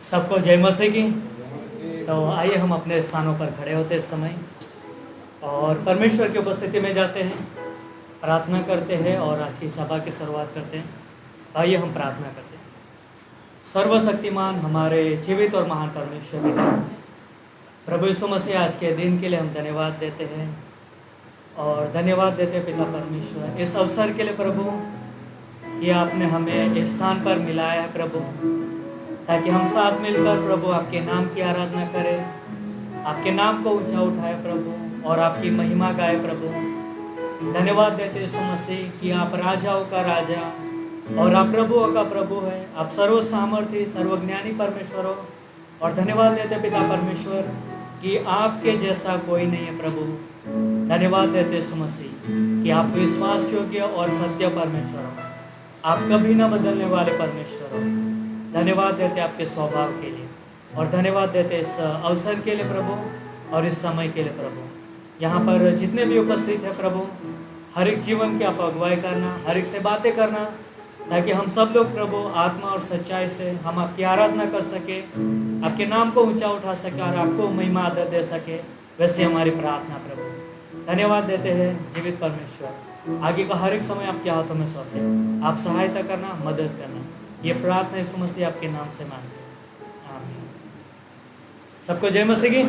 सबको जय मसीह की। तो आइए हम अपने स्थानों पर खड़े होते इस समय और परमेश्वर की उपस्थिति में जाते हैं, प्रार्थना करते हैं और आज की सभा की शुरुआत करते हैं। आइए हम प्रार्थना करते हैं। सर्वशक्तिमान हमारे जीवित और महान परमेश्वर पिता, प्रभु यीशु मसीह, आज के दिन के लिए हम धन्यवाद देते हैं और धन्यवाद देते हैं पिता परमेश्वर इस अवसर के लिए प्रभु कि आपने हमें इस स्थान पर मिलाया है प्रभु, ताकि हम साथ मिलकर प्रभु आपके नाम की आराधना करें, आपके नाम को ऊंचा उठाए प्रभु और आपकी महिमा गाए प्रभु। धन्यवाद देते यीशु मसीह कि आप राजाओं का राजा और आप प्रभुओं का प्रभु है, आप सर्व सामर्थी सर्वज्ञानी परमेश्वर हो। और धन्यवाद देते पिता परमेश्वर कि आपके जैसा कोई नहीं है प्रभु। धन्यवाद देते यीशु मसीह कि आप विश्वास योग्य और सत्य परमेश्वर हो, आप कभी न बदलने वाले परमेश्वर हो। धन्यवाद देते आपके स्वभाव के लिए और धन्यवाद देते इस अवसर के लिए प्रभु और इस समय के लिए प्रभु। यहाँ पर जितने भी उपस्थित हैं प्रभु, हर एक जीवन की आप अगुवाई करना, हर एक से बातें करना, ताकि हम सब लोग प्रभु आत्मा और सच्चाई से हम आपकी आराधना कर सके, आपके नाम को ऊंचा उठा सके और आपको महिमा आदर दे सके। वैसे हमारी प्रार्थना प्रभु। धन्यवाद देते हैं जीवित परमेश्वर। आगे का हर एक समय आपके हाथों में सौंपते हैं, आप सहायता करना, मदद करना। ये प्रार्थना यीशु मसीह आपके नाम से मांगते हैं, आमीन। सबको जय मसीह की।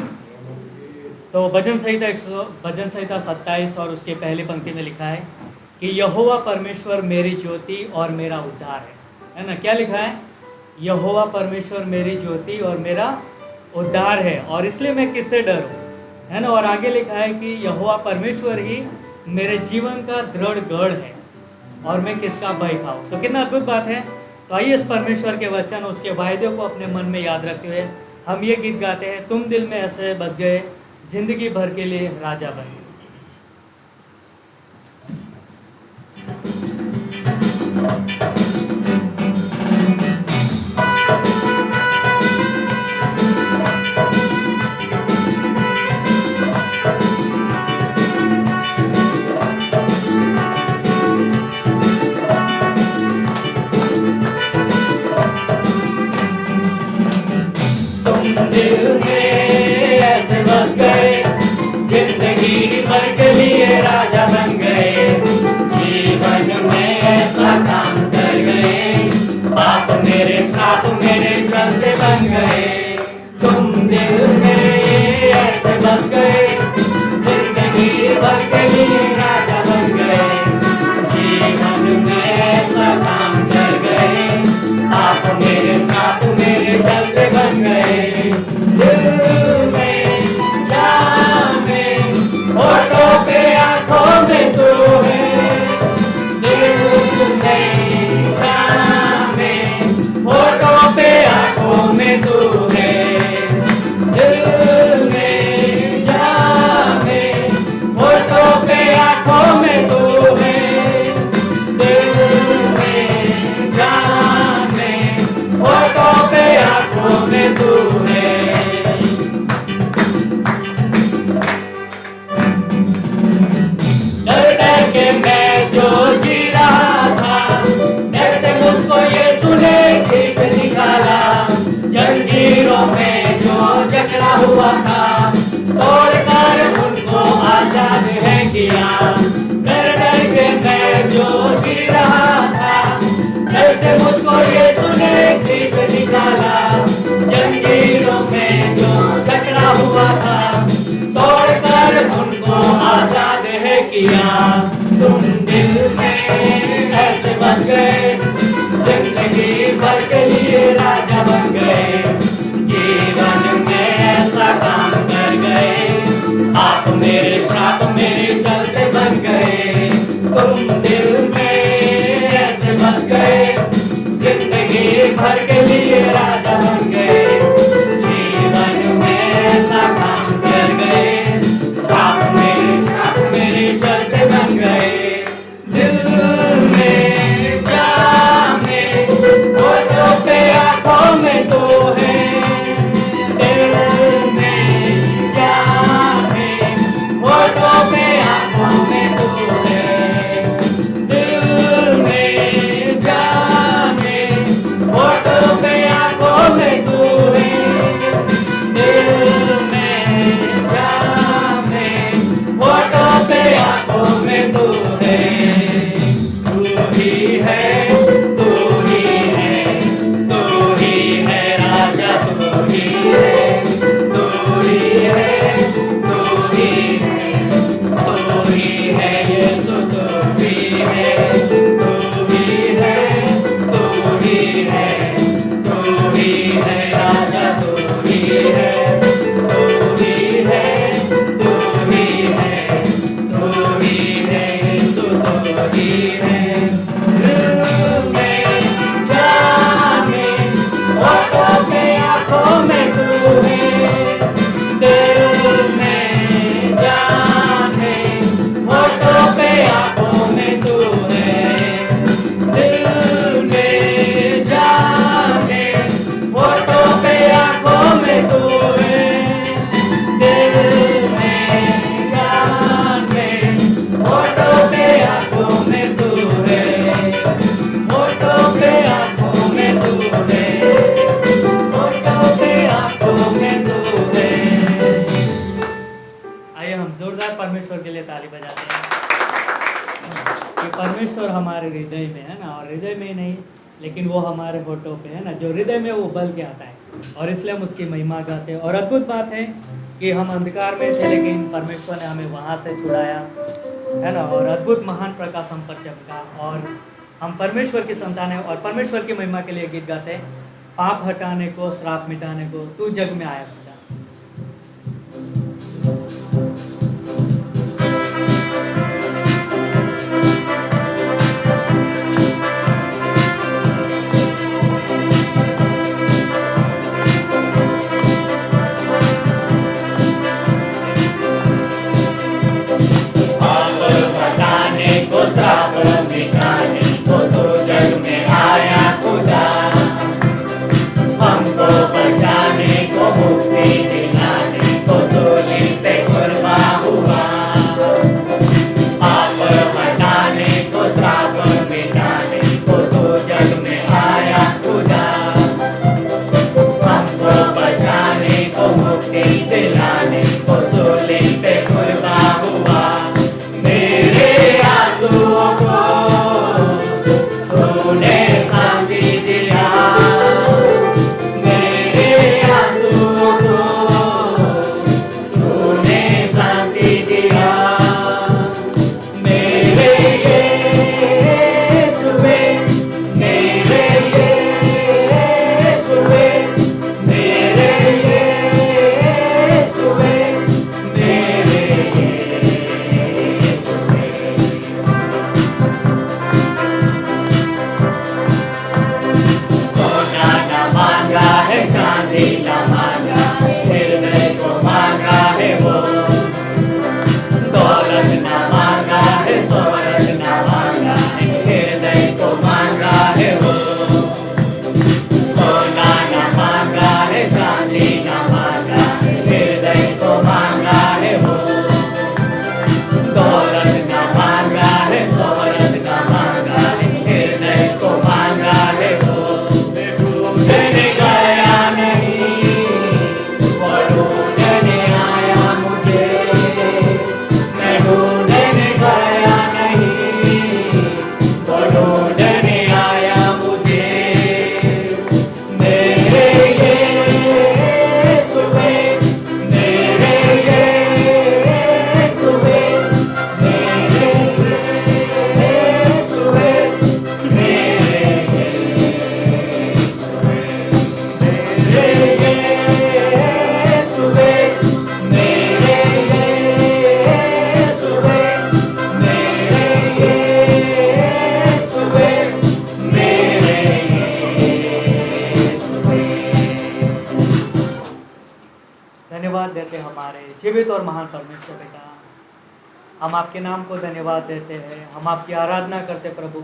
तो भजन संहिता 27 और उसके पहली पंक्ति में लिखा है कि यहोवा परमेश्वर मेरी ज्योति और मेरा उद्धार है ना। क्या लिखा है? यहोवा परमेश्वर मेरी ज्योति और मेरा उद्धार है, और इसलिए मैं किससे डरूं, है ना। और आगे लिखा है कि यहोवा परमेश्वर ही मेरे जीवन का दृढ़ गढ़ है और मैं किसका भय खाऊं। तो कितना अद्भुत बात है। तो आइए इस परमेश्वर के वचन, उसके वायदे को अपने मन में याद रखते हुए हम ये गीत गाते हैं, तुम दिल में ऐसे बस गए, जिंदगी भर के लिए राजा बने। दिल में ऐसे बस गए, जिंदगी भर के लिए राजा बन गए, जीवन में ऐसा काम कर गए, पाप मेरे साथ मेरे चलते बन गए। तुम दिल में ऐसे बस गए, जिंदगी भर के लिए राजा बन गए, जीवन में ऐसा काम कर गए, पाप मेरे साथ मेरे चलते बन गए। दिल में जान में होठों पे आंखों में तू है, दिल में जान में होठों पे आंखों में तू है, दिल में जान में होठों पे आंखों में तू है, दिल में जान में होठों पे आंखों में तू है। डर डर के मैं जो जी रहा था, ऐसे मुझको ये सुने खींच निकाला, जंजीरों में जो जकड़ा हुआ था, तोड़कर उनको आजाद है किया। डर डर के मैं जो जी रहा था, ऐसे मुझको ये सुने खींच निकाला, जंजीरों में जो जकड़ा हुआ था, तोड़कर उनको आजाद है किया। तुम दिल में ऐसे बस गए, जिंदगी भर के लिए राजा बन गए, जीवन में ऐसा काम कर गए, आप मेरे साथ मेरे चलते बन गए। तुम दिल में ऐसे बस गए, जिंदगी भर के लिए राजा बन गए, जीवन में ऐसा काम कर गए, साथ मेरे चलते बन गए। दिल में जान में होठों पे आंखों में तू है, दिल में जान में होठों परमेश्वर हमारे हृदय में है ना, और हृदय में ही नहीं लेकिन वो हमारे होठों पे है ना, जो हृदय में वो बल के आता है, और इसलिए हम उसकी महिमा गाते हैं। और अद्भुत बात है कि हम अंधकार में थे लेकिन परमेश्वर ने हमें वहाँ से छुड़ाया है ना, और अद्भुत महान प्रकाश हम पर चमका, और हम परमेश्वर की संतान है और परमेश्वर की महिमा के लिए गीत गाते हैं। पाप हटाने को, श्राप मिटाने को तू जग में आया खुदा। देते हमारे जीवित और महान परमेश्वर पिता, हम आपके नाम को धन्यवाद देते हैं, हम आपकी आराधना करते प्रभु,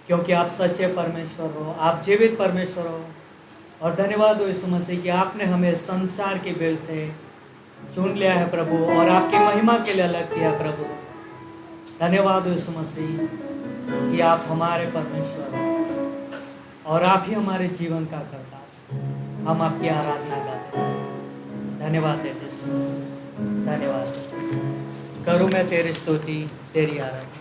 क्योंकि आप सच्चे परमेश्वर हो, आप जीवित परमेश्वर हो। और धन्यवाद हो यीशु मसीह कि आपने हमें संसार की भीड़ से चुन लिया है प्रभु, और आपकी महिमा के लिए अलग किया प्रभु। धन्यवाद हो यीशु मसीह कि आप हमारे परमेश्वर हो और आप ही हमारे जीवन का कर्ता। हम आपकी आराधना करते हैं, धन्यवाद देते यीशु मसीह, धन्यवाद। करूँ मैं तेरी स्तुति, तेरी आराधना।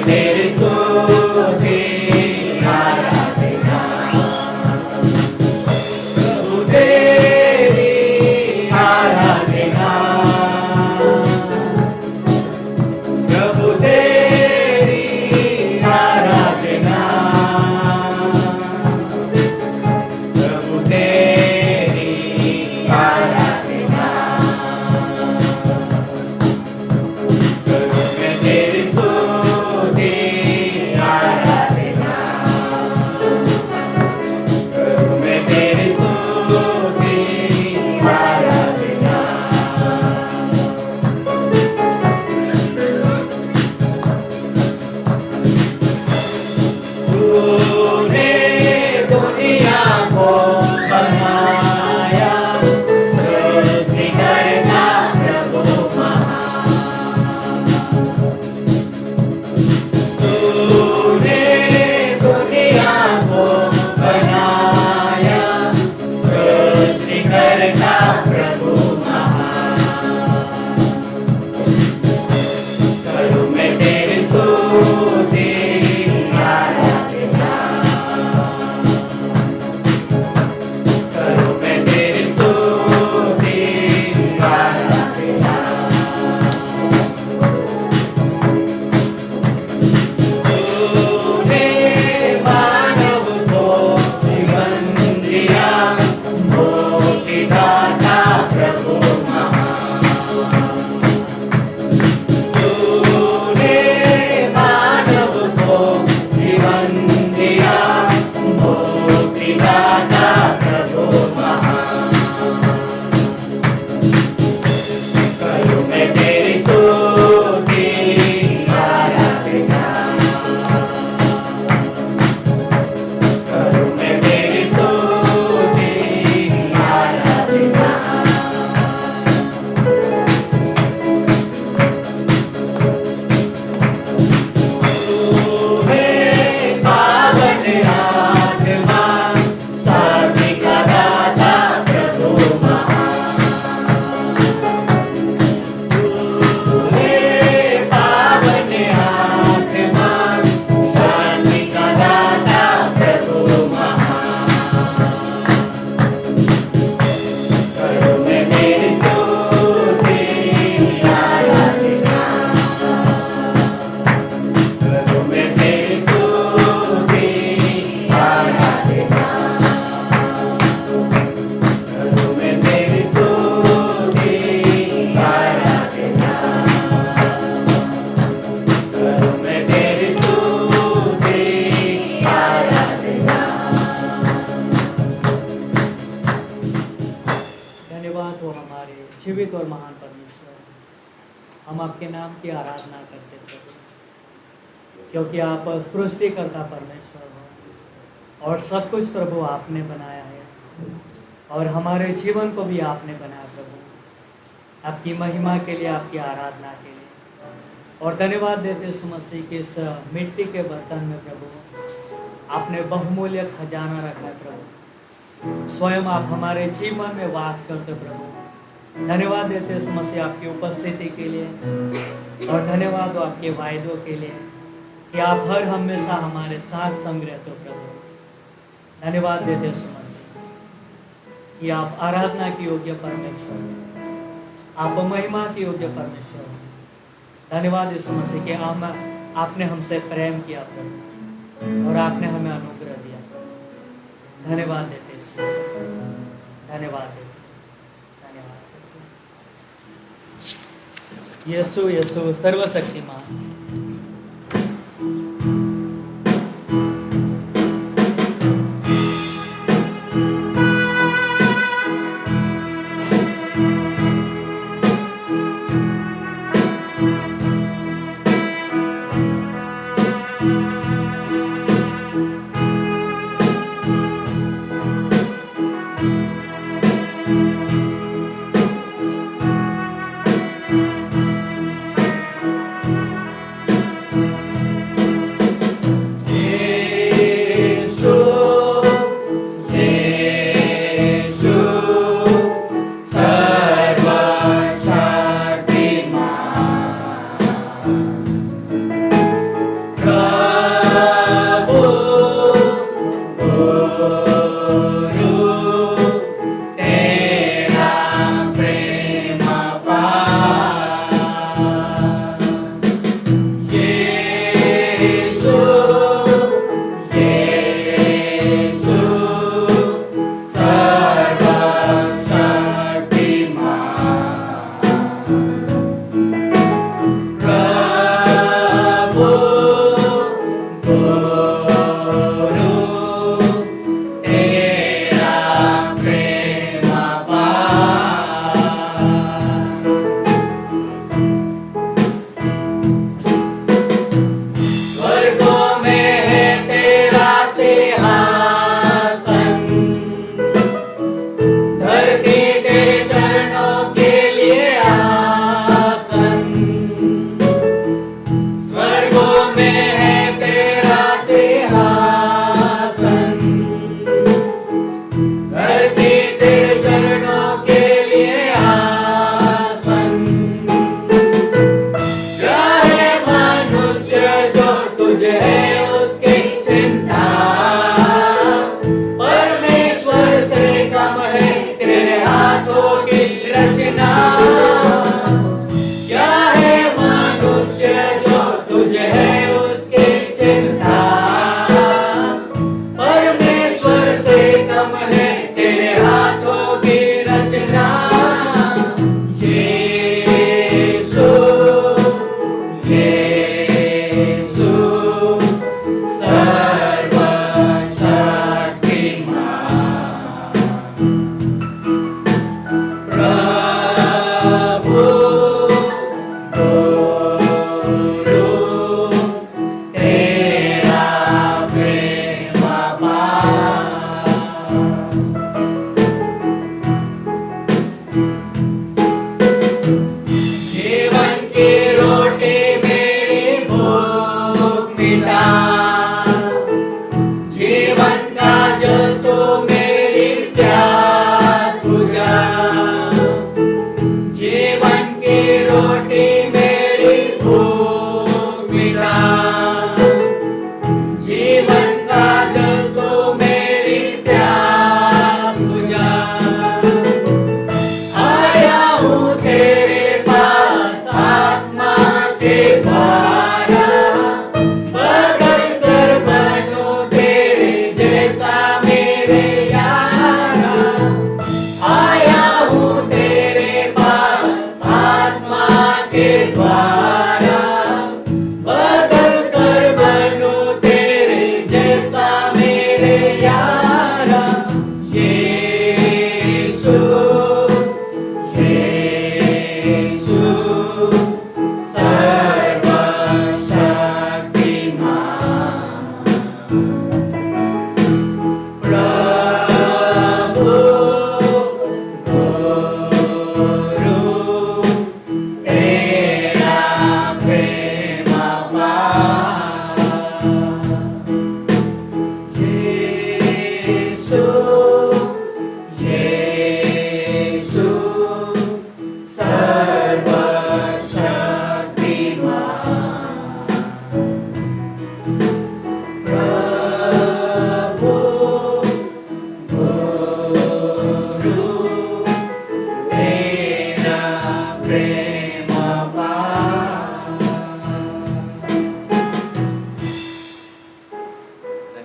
तेरी स्तुति अद्भुत और महान परमेश्वर, हम आपके नाम की आराधना करते प्रभु, क्योंकि आप सृष्टिकर्ता परमेश्वर हो और सब कुछ प्रभु आपने बनाया है और हमारे जीवन को भी आपने बनाया प्रभु, आपकी महिमा के लिए, आपकी आराधना के लिए। और धन्यवाद देते यीशु मसीह के इस मिट्टी के बर्तन में प्रभु आपने बहुमूल्य खजाना रखा है प्रभु, स्वयं आप हमारे जीवन में वास करते प्रभु। धन्यवाद देते यीशु मसीह आपकी उपस्थिति के लिए और धन्यवाद हो आपके वायदों के लिए कि आप हर हमेशा हमारे साथ संग रहते हो प्रभु। धन्यवाद देते यीशु मसीह कि आप आराधना की योग्य परमेश्वर, आप महिमा की योग्य परमेश्वर। धन्यवाद यीशु मसीह कि आपने हमसे प्रेम किया प्रभु और आपने हमें अनुग्रह दिया। धन्यवाद देते यीशु मसीह, धन्यवाद देते, धन्यवाद देते। यीशु यीशु सर्वशक्तिमान।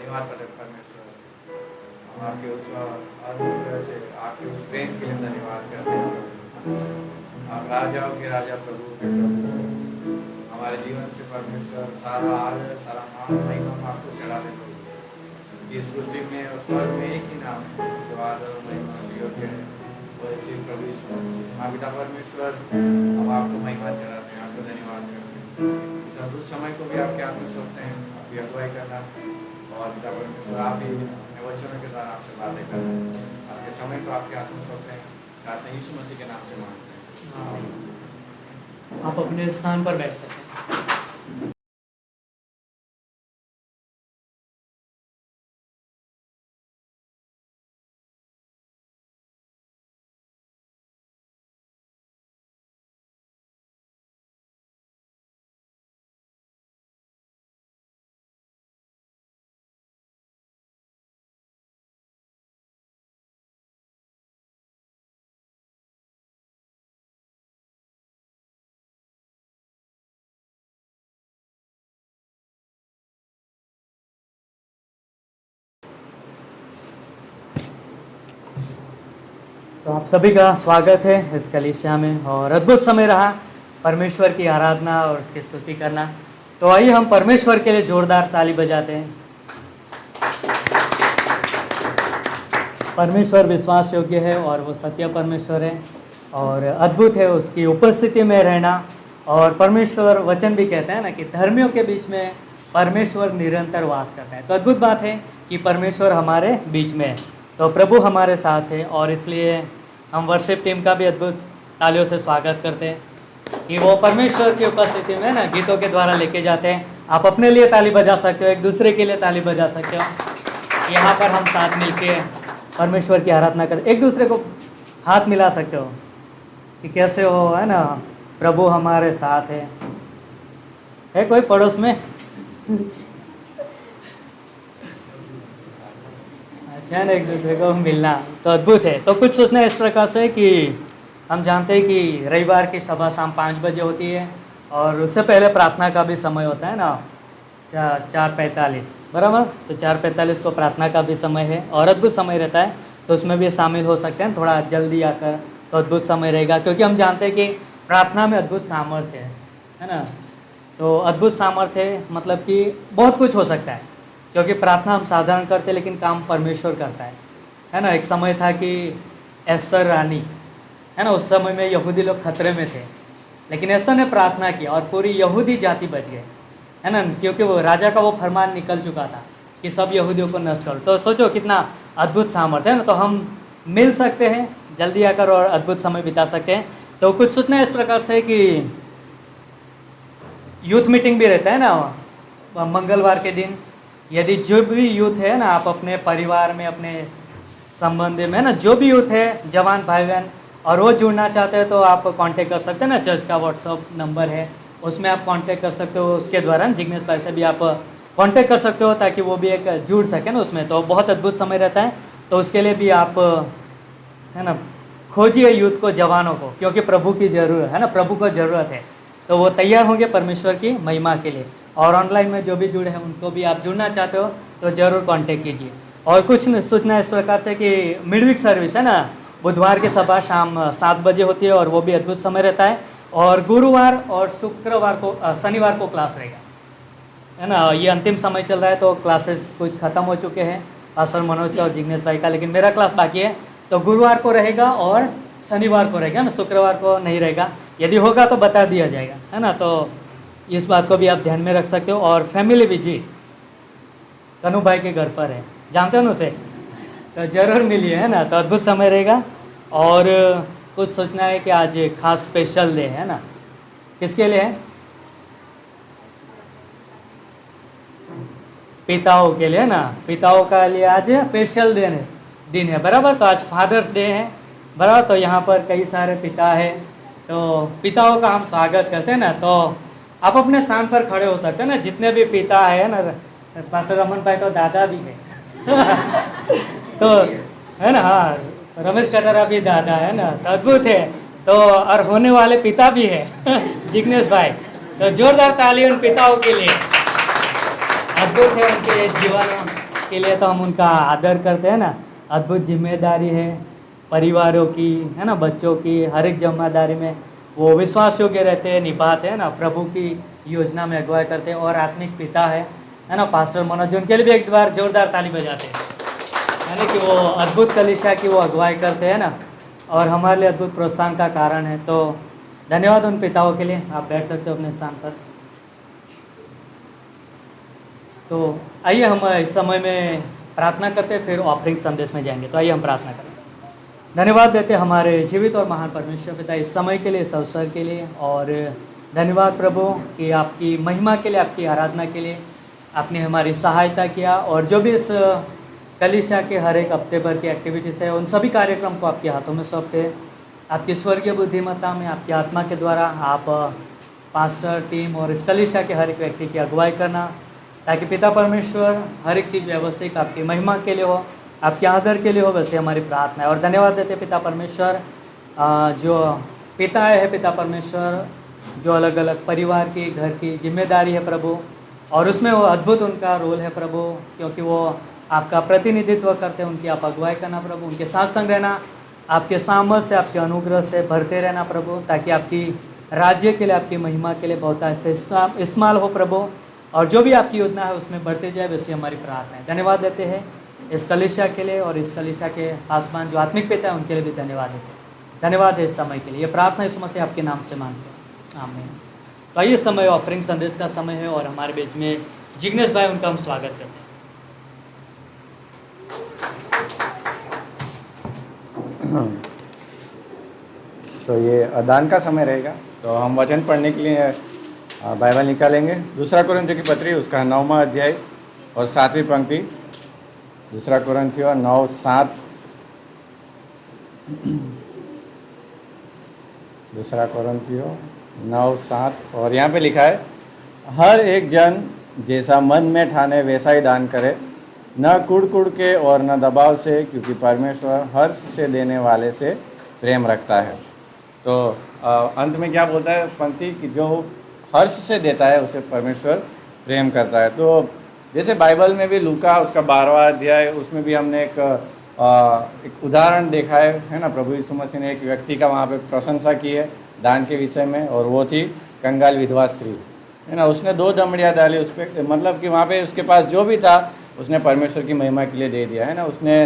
धन्यवाद परमेश्वर। हम आपके उस अनुग्रह से, आपके उस प्रेम के लिए धन्यवाद करते हैं। आप राजाओं के राजा, प्रभु के प्रभु, हमारे जीवन से परमेश्वर सारा आदर, सारा मान, महिमा हम आपको चढ़ा देते हैं। इस पृथ्वी में और स्वर्ग में एक ही नाम है जो आदर और महिमा के योग्य है, वो ऐसे प्रभु यीशु मसीह। हाँ पिता परमेश्वर, हम आपको महिमा चढ़ाते हैं, आपको धन्यवाद करते हैं। इस अद्भुत समय को भी आपके हाथ में सौंपते हैं, आपकी अगुवाई करना, और पिता परमेश्वर आप ही अपने वचनों के द्वारा आपसे बातें करना। आपके समय को आपके हाथ में सौंपते हैं, प्रार्थना यीशु मसीह के नाम से मांगते हैं। आप अपने स्थान पर बैठ सकते हैं। तो आप सभी का स्वागत है इस कलीसिया में, और अद्भुत समय रहा परमेश्वर की आराधना और उसकी स्तुति करना। तो आइए हम परमेश्वर के लिए जोरदार ताली बजाते हैं। परमेश्वर विश्वास योग्य है और वो सत्य परमेश्वर है, और अद्भुत है उसकी उपस्थिति में रहना। और परमेश्वर वचन भी कहते हैं ना कि धर्मियों के बीच में परमेश्वर निरंतर वास करता है। तो अद्भुत बात है कि परमेश्वर हमारे बीच में है, तो प्रभु हमारे साथ है, और इसलिए हम वर्शिप टीम का भी अद्भुत तालियों से स्वागत करते हैं कि वो परमेश्वर की उपस्थिति में ना गीतों के द्वारा लेके जाते हैं। आप अपने लिए ताली बजा सकते हो, एक दूसरे के लिए ताली बजा सकते हो। यहाँ पर हम साथ मिलके परमेश्वर की आराधना करते, एक दूसरे को हाथ मिला सकते हो कि कैसे हो, है ना, प्रभु हमारे साथ है कोई पड़ोस में? अच्छा ना, एक दूसरे को मिलना तो अद्भुत है। तो कुछ सोचना इस प्रकार से कि हम जानते हैं कि रविवार की सभा शाम 5 बजे होती है, और उससे पहले प्रार्थना का भी समय होता है ना 4:45 बराबर। तो 4:45 को प्रार्थना का भी समय है, और अद्भुत समय रहता है, तो उसमें भी शामिल हो सकते हैं थोड़ा जल्दी आकर, तो अद्भुत समय रहेगा। क्योंकि हम जानते हैं कि प्रार्थना में अद्भुत सामर्थ्य है ना। तो अद्भुत सामर्थ्य मतलब कि बहुत कुछ हो सकता है, क्योंकि प्रार्थना हम साधारण करते हैं लेकिन काम परमेश्वर करता है ना। एक समय था कि एस्तर रानी, है ना, उस समय में यहूदी लोग खतरे में थे, लेकिन एस्तर ने प्रार्थना की और पूरी यहूदी जाति बच गए, है ना, क्योंकि वो राजा का वो फरमान निकल चुका था कि सब यहूदियों को नष्ट करो। तो सोचो कितना अद्भुत सामर्थ्य है ना। तो हम मिल सकते हैं जल्दी आकर और अद्भुत समय बिता सकते हैं। तो कुछ सोचना इस प्रकार से कि यूथ मीटिंग भी रहता है ना मंगलवार के दिन। यदि जो भी यूथ है ना, आप अपने परिवार में, अपने संबंध में, ना, जो भी यूथ है, जवान भाई बहन, और वो जुड़ना चाहते हैं तो आप कांटेक्ट कर सकते हैं ना। चर्च का व्हाट्सअप नंबर है, उसमें आप कांटेक्ट कर सकते हो। उसके द्वारा जिग्नेश भाई से भी आप कांटेक्ट कर सकते हो, ताकि वो भी एक जुड़ सके ना उसमें। तो बहुत अद्भुत समय रहता है, तो उसके लिए भी आप, है ना, खोजिए यूथ को, जवानों को, क्योंकि प्रभु की ज़रूरत है ना, प्रभु को ज़रूरत है। तो वो तैयार होंगे परमेश्वर की महिमा के लिए। और ऑनलाइन में जो भी जुड़े हैं उनको भी आप जुड़ना चाहते हो तो ज़रूर कांटेक्ट कीजिए। और कुछ सूचना इस प्रकार से कि मिडवीक सर्विस है ना, बुधवार की सभा शाम 7 बजे होती है, और वो भी अद्भुत समय रहता है। और गुरुवार और शुक्रवार को, शनिवार को क्लास रहेगा, है ना। ये अंतिम समय चल रहा है, तो क्लासेस कुछ ख़त्म हो चुके हैं, पास्टर मनोज का और जिग्नेश भाई का, लेकिन मेरा क्लास बाकी है। तो गुरुवार को रहेगा और शनिवार को रहेगा ना, शुक्रवार को नहीं रहेगा। यदि होगा तो बता दिया जाएगा, है ना। तो इस बात को भी आप ध्यान में रख सकते हो। और फैमिली विजिट कनू भाई के घर पर है, जानते हो ना उसे, तो ज़रूर मिलिए, है ना। तो अद्भुत समय रहेगा। और कुछ सोचना है कि आज खास स्पेशल डे है ना, किसके लिए है? पिताओं के लिए, है ना। पिताओं का लिए आज स्पेशल दिन है बराबर। तो आज फादर्स डे है बराबर। तो यहाँ पर कई सारे पिता है, तो पिताओं का हम स्वागत करते हैं ना। तो आप अपने स्थान पर खड़े हो सकते हैं ना, जितने भी पिता है ना। पास्टर रमन भाई तो दादा भी है तो है ना, हाँ, रमेश कटारा भी दादा है ना, तो अद्भुत है। तो और होने वाले पिता भी है जिग्नेश भाई। तो जोरदार ताली उन पिताओं के लिए, अद्भुत है उनके जीवन के लिए तो हम उनका आदर करते हैं ना। अद्भुत जिम्मेदारी है परिवारों की, है ना, बच्चों की, हर एक जिम्मेदारी में वो विश्वास योग्य रहते हैं, निभाते हैं ना, प्रभु की योजना में अगुवाई करते हैं। और आत्मिक पिता है ना, पास्टर मनोज, उनके लिए भी एक बार जोरदार ताली बजाते हैं, है ना, कि वो अद्भुत कलीसिया की वो अगुवाई करते हैं ना, और हमारे लिए अद्भुत प्रोत्साहन का कारण है। तो धन्यवाद उन पिताओं के लिए। आप बैठ सकते हो अपने स्थान पर। तो आइए हम इस समय में प्रार्थना करते, फिर ऑफरिंग संदेश में जाएंगे। तो आइए हम प्रार्थना करें। धन्यवाद देते हमारे जीवित और महान परमेश्वर पिता इस समय के लिए, इस अवसर के लिए, और धन्यवाद प्रभु कि आपकी महिमा के लिए, आपकी आराधना के लिए आपने हमारी सहायता किया। और जो भी इस कलीसिया के हर एक हफ्ते भर की एक्टिविटीज़ है, उन सभी कार्यक्रम को आपके हाथों में सौंपते हैं। आपकी स्वर्गीय बुद्धिमत्ता में, आपकी आत्मा के द्वारा आप पास्टर टीम और इस कलीसिया के हर एक व्यक्ति की अगुवाई करना, ताकि पिता परमेश्वर हर एक चीज़ व्यवस्थित आपकी महिमा के लिए हो, आपके आदर के लिए हो। वैसे हमारी प्रार्थना है। और धन्यवाद देते पिता परमेश्वर, जो पिता है पिता परमेश्वर, जो अलग अलग परिवार की, घर की जिम्मेदारी है प्रभु, और उसमें वो अद्भुत उनका रोल है प्रभु, क्योंकि वो आपका प्रतिनिधित्व करते हैं। उनकी आप अगुवाई करना प्रभु, उनके साथ संग रहना, आपके सामर्थ्य से, आपके अनुग्रह से भरते रहना प्रभु, ताकि आपकी राज्य के लिए, आपकी महिमा के लिए बहुत ऐसे इस्तेमाल हो प्रभु, और जो भी आपकी योजना है उसमें बढ़ते जाए। वैसे हमारी प्रार्थना है। धन्यवाद देते हैं इस कलीसिया के लिए, और इस कलीसिया के आसमान जो आत्मिक पिता है उनके लिए भी धन्यवाद देते हैं। धन्यवाद है इस समय के लिए। ये प्रार्थना इस समय से आपके नाम से मांगते हैं, आमीन। तो आइए समय ऑफरिंग संदेश का समय है, और हमारे बीच में जिग्नेश भाई, उनका हम स्वागत करते हैं। तो ये अदान का समय रहेगा, तो हम वचन पढ़ने के लिए बाइबल निकालेंगे। दूसरा कुरिन्थियों की पत्री, उसका 9वां अध्याय और 7वीं पंक्ति। दूसरा कुरिन्थियों 9:7। दूसरा कुरिन्थियों 9:7, और यहाँ पे लिखा है, हर एक जन जैसा मन में ठाने वैसा ही दान करे, न कुड़ के और न दबाव से, क्योंकि परमेश्वर हर्ष से देने वाले से प्रेम रखता है। तो अंत में क्या बोलता है पंक्ति, कि जो हर्ष से देता है उसे परमेश्वर प्रेम करता है। तो जैसे बाइबल में भी लूका उसका 12वां अध्याय, उसमें भी हमने एक उदाहरण देखा है ना। प्रभु यीशु मसीह ने एक व्यक्ति का वहाँ पे प्रशंसा की है दान के विषय में, और वो थी कंगाल विधवा स्त्री, है ना। उसने 2 दमड़ियाँ डाली उस पर, मतलब कि वहाँ पे उसके पास जो भी था उसने परमेश्वर की महिमा के लिए दे दिया, है ना। उसने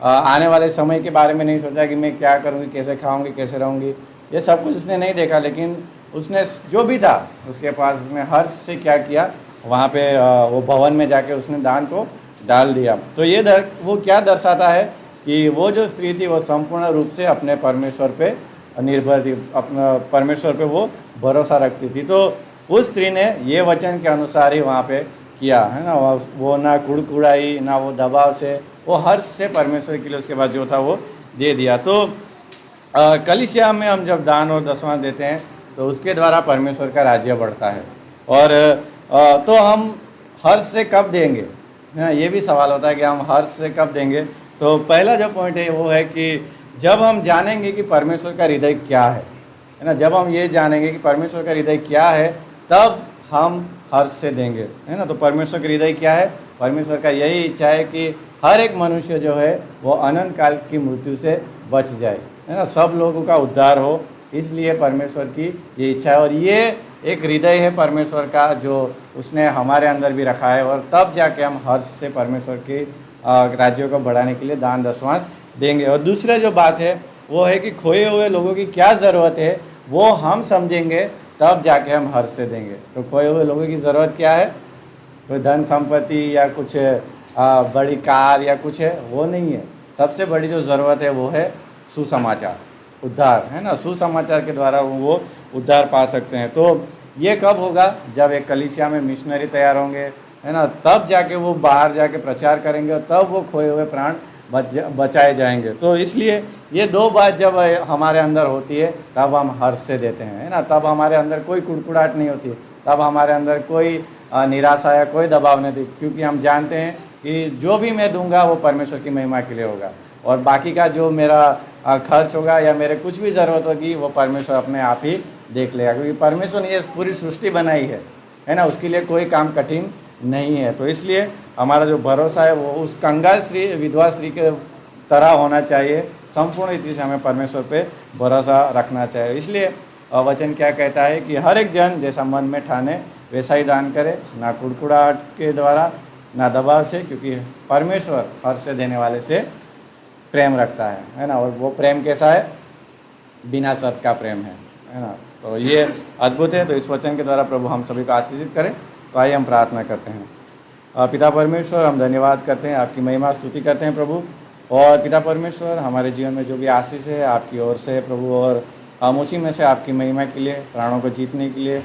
आने वाले समय के बारे में नहीं सोचा कि मैं क्या करूँगी, कैसे खाऊँगी, कैसे रहूँगी, ये सब कुछ उसने नहीं देखा। लेकिन उसने जो भी था उसके पास, उसने हर्ष से क्या किया, वहाँ पे वो भवन में जाके उसने दान को डाल दिया। तो ये वो क्या दर्शाता है कि वो जो स्त्री थी वो संपूर्ण रूप से अपने परमेश्वर पे निर्भर थी, अपना परमेश्वर पे वो भरोसा रखती थी। तो उस स्त्री ने ये वचन के अनुसार ही वहाँ पे किया, है ना। वो ना कुड़कुड़ाई, ना वो दबाव से, वो हर्ष से परमेश्वर के लिए उसके बाद जो था वो दे दिया। तो कलीसिया में हम जब दान और दसवां देते हैं तो उसके द्वारा परमेश्वर का राज्य बढ़ता है। और तो हम हर्ष से कब देंगे, है, ये भी सवाल होता है कि हम हर्ष से कब देंगे। तो पहला जो पॉइंट है वो है कि जब हम जानेंगे कि परमेश्वर का हृदय क्या है ना। जब हम ये जानेंगे कि परमेश्वर का हृदय क्या है, तब हम हर्ष से देंगे, है ना। तो परमेश्वर का हृदय क्या है? परमेश्वर का यही इच्छा है कि हर एक मनुष्य जो है वो अनंत काल की मृत्यु से बच जाए, है ना, सब लोगों का उद्धार हो। इसलिए परमेश्वर की ये इच्छा है, और ये एक हृदय है परमेश्वर का जो उसने हमारे अंदर भी रखा है। और तब जाके हम हर्ष से परमेश्वर के राज्यों को बढ़ाने के लिए दान दसवांश देंगे। और दूसरा जो बात है वो है कि खोए हुए लोगों की क्या ज़रूरत है वो हम समझेंगे, तब जाके हम हर्ष से देंगे। तो खोए हुए लोगों की ज़रूरत क्या है? कोई धन संपत्ति या कुछ बड़ी कार या कुछ है, वो नहीं है। सबसे बड़ी जो ज़रूरत है वो है सुसमाचार, उद्धार, है ना। सुसमाचार के द्वारा वो उद्धार पा सकते हैं। तो ये कब होगा? जब एक कलीसिया में मिशनरी तैयार होंगे, है ना, तब जाके वो बाहर जाके प्रचार करेंगे, और तब वो खोए हुए प्राण बचाए जाएंगे। तो इसलिए ये 2 बात जब हमारे अंदर होती है तब हम हर्ष से देते हैं, है ना। तब हमारे अंदर कोई कुड़कुड़ाहट नहीं होती, तब हमारे अंदर कोई निराशा या कोई दबाव नहीं थी, क्योंकि हम जानते हैं कि जो भी मैं दूंगा वो परमेश्वर की महिमा के लिए होगा, और बाकी का जो मेरा खर्च होगा या मेरे कुछ भी ज़रूरत होगी वो परमेश्वर अपने आप ही देख लेगा। क्योंकि परमेश्वर ने ये पूरी सृष्टि बनाई है ना, उसके लिए कोई काम कठिन नहीं है। तो इसलिए हमारा जो भरोसा है वो उस कंगाल स्त्री, विधवा स्त्री के तरह होना चाहिए। संपूर्ण रीति से हमें परमेश्वर पे भरोसा रखना चाहिए। इसलिए वचन क्या कहता है कि हर एक जन जैसा मन में ठाने वैसा ही दान करे, ना कुड़कुड़ाहट के द्वारा, ना दबाव से, क्योंकि परमेश्वर हर से देने वाले से प्रेम रखता है ना। और वो प्रेम कैसा है? बिना शर्त का प्रेम है ना। तो ये अद्भुत है। तो इस वचन के द्वारा प्रभु हम सभी को आशीषित करें। तो आइए हम प्रार्थना करते हैं। पिता परमेश्वर, हम धन्यवाद करते हैं, आपकी महिमा स्तुति करते हैं प्रभु। और पिता परमेश्वर, हमारे जीवन में जो भी आशीष है आपकी ओर से प्रभु, और हम उसी में से आपकी महिमा के लिए, प्राणों को जीतने के लिए,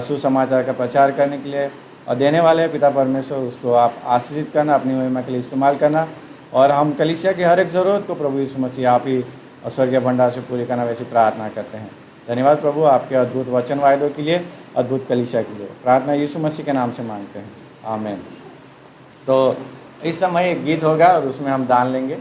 सुसमाचार का प्रचार करने के लिए और देने वाले हैं पिता परमेश्वर, उसको आप आशीषित करना, अपनी महिमा के लिए इस्तेमाल करना। और हम कलीसिया की हर एक ज़रूरत को प्रभु यीशु मसीह आप ही स्वर्गीय भंडार से पूरी करना, वैसी प्रार्थना करते हैं। धन्यवाद प्रभु आपके अद्भुत वचन वायदों के लिए, अद्भुत कलीसिया के लिए। प्रार्थना यीशु मसीह के नाम से मांगते हैं, आमीन। तो इस समय एक गीत होगा और उसमें हम दान लेंगे।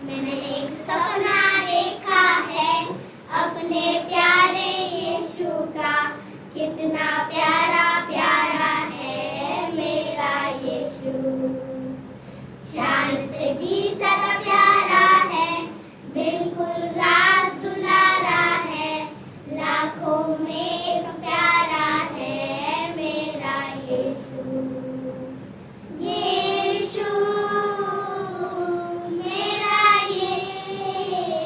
मैंने एक सपना देखा है अपने प्यारे यीशु का, कितना प्यारा प्यारा है मेरा यीशु। चांद से भी ज्यादा प्यारा है, बिल्कुल राज दुलारा है, लाखों में एक प्यारा है मेरा यीशु। यीशु मेरा यीशु,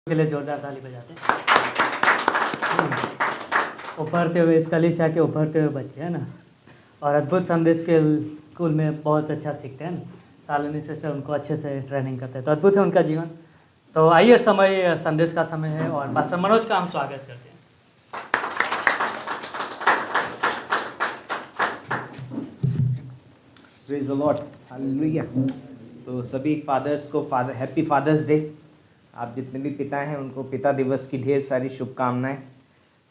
के लिए जोरदार ताली बजाते हैं। उभरते हुए इस कलीसिया के उभरते हुए बच्चे हैं ना, और अद्भुत संदेश के स्कूल में बहुत अच्छा सीखते हैं ना। शालिनी सिस्टर उनको अच्छे से ट्रेनिंग करते हैं, तो अद्भुत है उनका जीवन। तो आइए, समय संदेश का समय है और पास्टर मनोज का हम स्वागत करते हैं। Praise the Lord, hallelujah. तो सभी फादर्स को हैप्पी फादर्स डे। आप जितने भी पिता हैं उनको पिता दिवस की ढेर सारी शुभकामनाएं।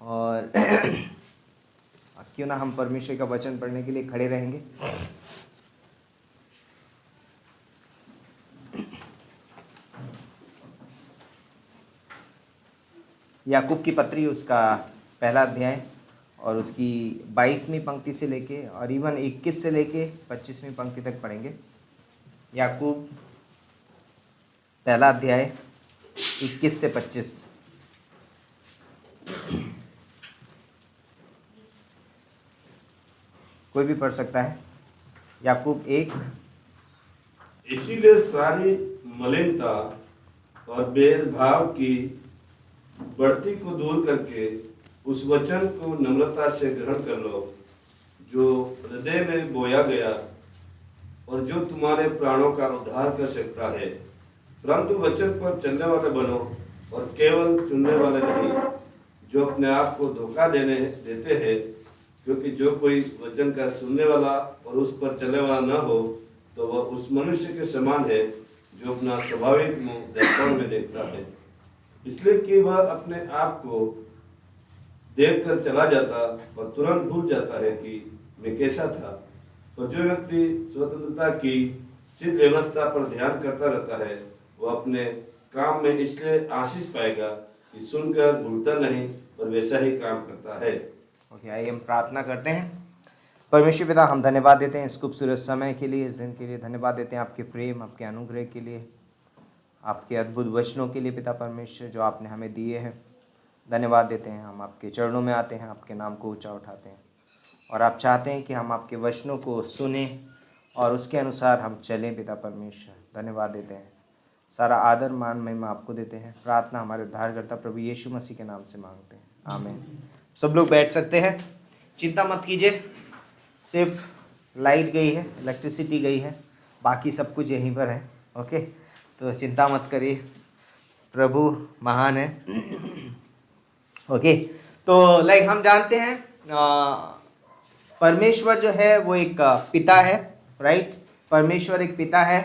और क्यों ना हम परमेश्वर का वचन पढ़ने के लिए खड़े रहेंगे। याकूब की पत्री उसका पहला अध्याय और उसकी 22वीं पंक्ति से लेके और इवन 21 से लेके 25वीं पंक्ति तक पढ़ेंगे। याकूब पहला अध्याय 21 से 25। कोई भी पढ़ सकता है। याकूब 1। इसीलिए सारी मलिनता और भेदभाव की बढ़ती को दूर करके उस वचन को नम्रता से ग्रहण कर लो जो हृदय में बोया गया और जो तुम्हारे प्राणों का उद्धार कर सकता है। परंतु वचन पर चलने वाले बनो और केवल सुनने वाले नहीं, जो अपने आप को धोखा देते हैं। क्योंकि जो कोई वचन का सुनने वाला और उस पर चलने वाला न हो तो वह उस मनुष्य के समान है जो अपना स्वाभाविक मुंह दर्पण में देखता है, इसलिए कि वह अपने आप को देखकर चला जाता और तुरंत भूल जाता है कि मैं कैसा था। और जो व्यक्ति स्वतंत्रता की सिद्ध व्यवस्था पर ध्यान करता रहता है वह अपने काम में इसलिए आशीष पाएगा कि सुनकर भूलता नहीं और वैसा ही काम करता है। ओके, आइए हम प्रार्थना करते हैं। परमेश्वर पिता, हम धन्यवाद देते हैं इस खूबसूरत समय के लिए, इस दिन के लिए धन्यवाद देते हैं आपके प्रेम, आपके अनुग्रह के लिए, आपके अद्भुत वचनों के लिए पिता परमेश्वर जो आपने हमें दिए हैं। धन्यवाद देते हैं। हम आपके चरणों में आते हैं, आपके नाम को ऊंचा उठाते हैं और आप चाहते हैं कि हम आपके वचनों को सुने और उसके अनुसार हम चलें पिता परमेश्वर। धन्यवाद देते हैं। सारा आदर मान महिमा आपको देते हैं। प्रार्थना हमारे उद्धारकर्ता प्रभु यीशु मसीह के नाम से मांगते हैं, आमीन। सब लोग बैठ सकते हैं। चिंता मत कीजिए, सिर्फ लाइट गई है, इलेक्ट्रिसिटी गई है, बाकी सब कुछ यहीं पर है। ओके, तो चिंता मत करिए, प्रभु महान है। ओके, तो लाइक हम जानते हैं परमेश्वर जो है वो एक पिता है, राइट। परमेश्वर एक पिता है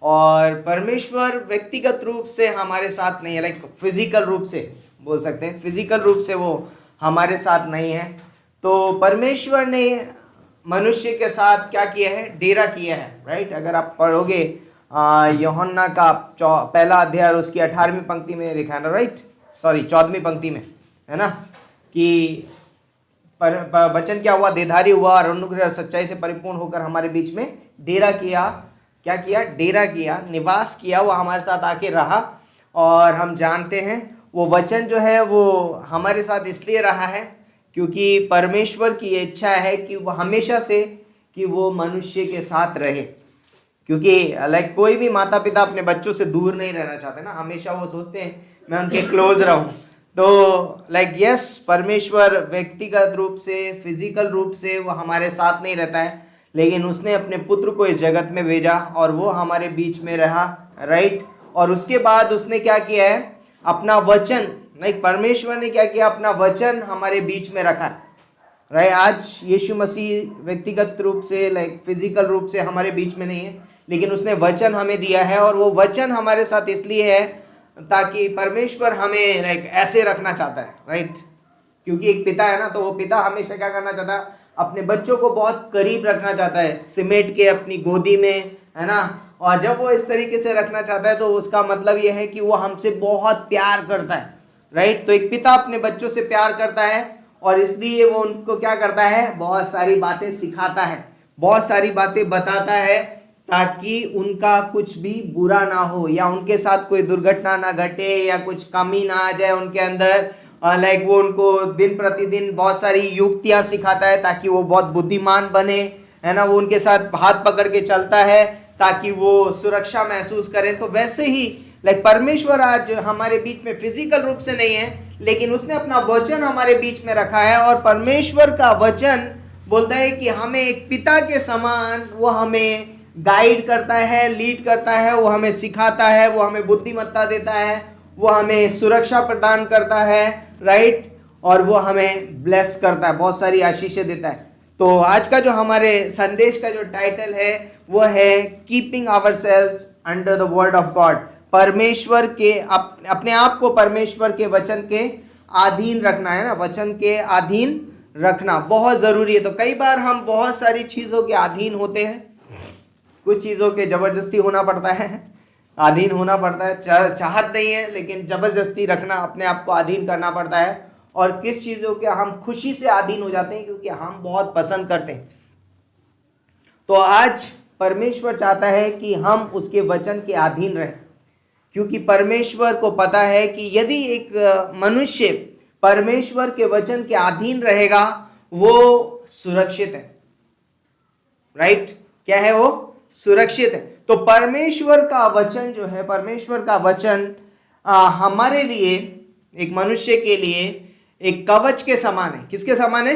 और परमेश्वर व्यक्तिगत रूप से हमारे साथ नहीं है, लाइक फिजिकल रूप से बोल सकते हैं, फिजिकल रूप से वो हमारे साथ नहीं है। तो परमेश्वर ने मनुष्य के साथ क्या किया है? डेरा किया है, राइट। अगर आप पढ़ोगे यूहन्ना का पहला अध्याय और उसकी 18वीं पंक्ति में लिखा है ना, राइट, सॉरी 14वीं पंक्ति में है ना, कि वचन क्या हुआ? देहधारी हुआ और अनुग्रह और सच्चाई से परिपूर्ण होकर हमारे बीच में डेरा किया। क्या किया? डेरा किया, निवास किया, वो हमारे साथ आके रहा। और हम जानते हैं वो वचन जो है वो हमारे साथ इसलिए रहा है क्योंकि परमेश्वर की इच्छा है कि वो हमेशा से कि वो मनुष्य के साथ रहे। क्योंकि लाइक कोई भी माता पिता अपने बच्चों से दूर नहीं रहना चाहते ना, हमेशा वो सोचते हैं मैं उनके क्लोज रहूं। तो लाइक यस, परमेश्वर व्यक्तिगत रूप से, फिजिकल रूप से वो हमारे साथ नहीं रहता है, लेकिन उसने अपने पुत्र को इस जगत में भेजा और वो हमारे बीच में रहा, राइट। और उसके बाद उसने क्या किया है? अपना वचन, लाइक परमेश्वर ने क्या किया? अपना वचन हमारे बीच में रखा, राइट। आज यीशु मसीह व्यक्तिगत रूप से, लाइक फिजिकल रूप से हमारे बीच में नहीं है, लेकिन उसने वचन हमें दिया है। और वो वचन हमारे साथ इसलिए है ताकि परमेश्वर हमें लाइक ऐसे रखना चाहता है, राइट। क्योंकि एक पिता है ना, तो वो पिता हमेशा क्या करना चाहता है? अपने बच्चों को बहुत करीब रखना चाहता है, सिमेट के अपनी गोदी में, है ना। और जब वो इस तरीके से रखना चाहता है तो उसका मतलब ये है कि वो हमसे बहुत प्यार करता है, राइट। तो एक पिता अपने बच्चों से प्यार करता है और इसलिए वो उनको क्या करता है? बहुत सारी बातें सिखाता है, बहुत सारी बातें बताता है, ताकि उनका कुछ भी बुरा ना हो या उनके साथ कोई दुर्घटना ना घटे या कुछ कमी ना आ जाए उनके अंदर। लाइक वो उनको दिन प्रतिदिन बहुत सारी युक्तियां सिखाता है ताकि वो बहुत बुद्धिमान बने, है ना। वो उनके साथ हाथ पकड़ के चलता है ताकि वो सुरक्षा महसूस करें। तो वैसे ही लाइक परमेश्वर आज हमारे बीच में फिजिकल रूप से नहीं है, लेकिन उसने अपना वचन हमारे बीच में रखा है। और परमेश्वर का वचन बोलता है कि हमें एक पिता के समान वो हमें गाइड करता है, लीड करता है, वो हमें सिखाता है, वो हमें बुद्धिमत्ता देता है, वो हमें सुरक्षा प्रदान करता है, राइट, और वो हमें ब्लेस करता है, बहुत सारी आशीषें देता है। तो आज का जो हमारे संदेश का जो टाइटल है वो है keeping ourselves under the word of God. परमेश्वर के अपने आप को परमेश्वर के वचन के अधीन रखना है ना, वचन के अधीन रखना बहुत जरूरी है। तो कई बार हम बहुत सारी चीजों के अधीन होते हैं, कुछ चीजों के जबरदस्ती होना पड़ता है, अधीन होना पड़ता है, चाहत नहीं है लेकिन जबरदस्ती रखना, अपने आप को अधीन करना पड़ता है। और किस चीजों के हम खुशी से अधीन हो जाते हैं क्योंकि हम बहुत पसंद करते हैं। तो आज परमेश्वर चाहता है कि हम उसके वचन के अधीन रहें, क्योंकि परमेश्वर को पता है कि यदि एक मनुष्य परमेश्वर के वचन के अधीन रहेगा वो सुरक्षित है, राइट, क्या है वो? सुरक्षित है। तो परमेश्वर का वचन जो है, परमेश्वर का वचन हमारे लिए, एक मनुष्य के लिए एक कवच के समान है। किसके समान है?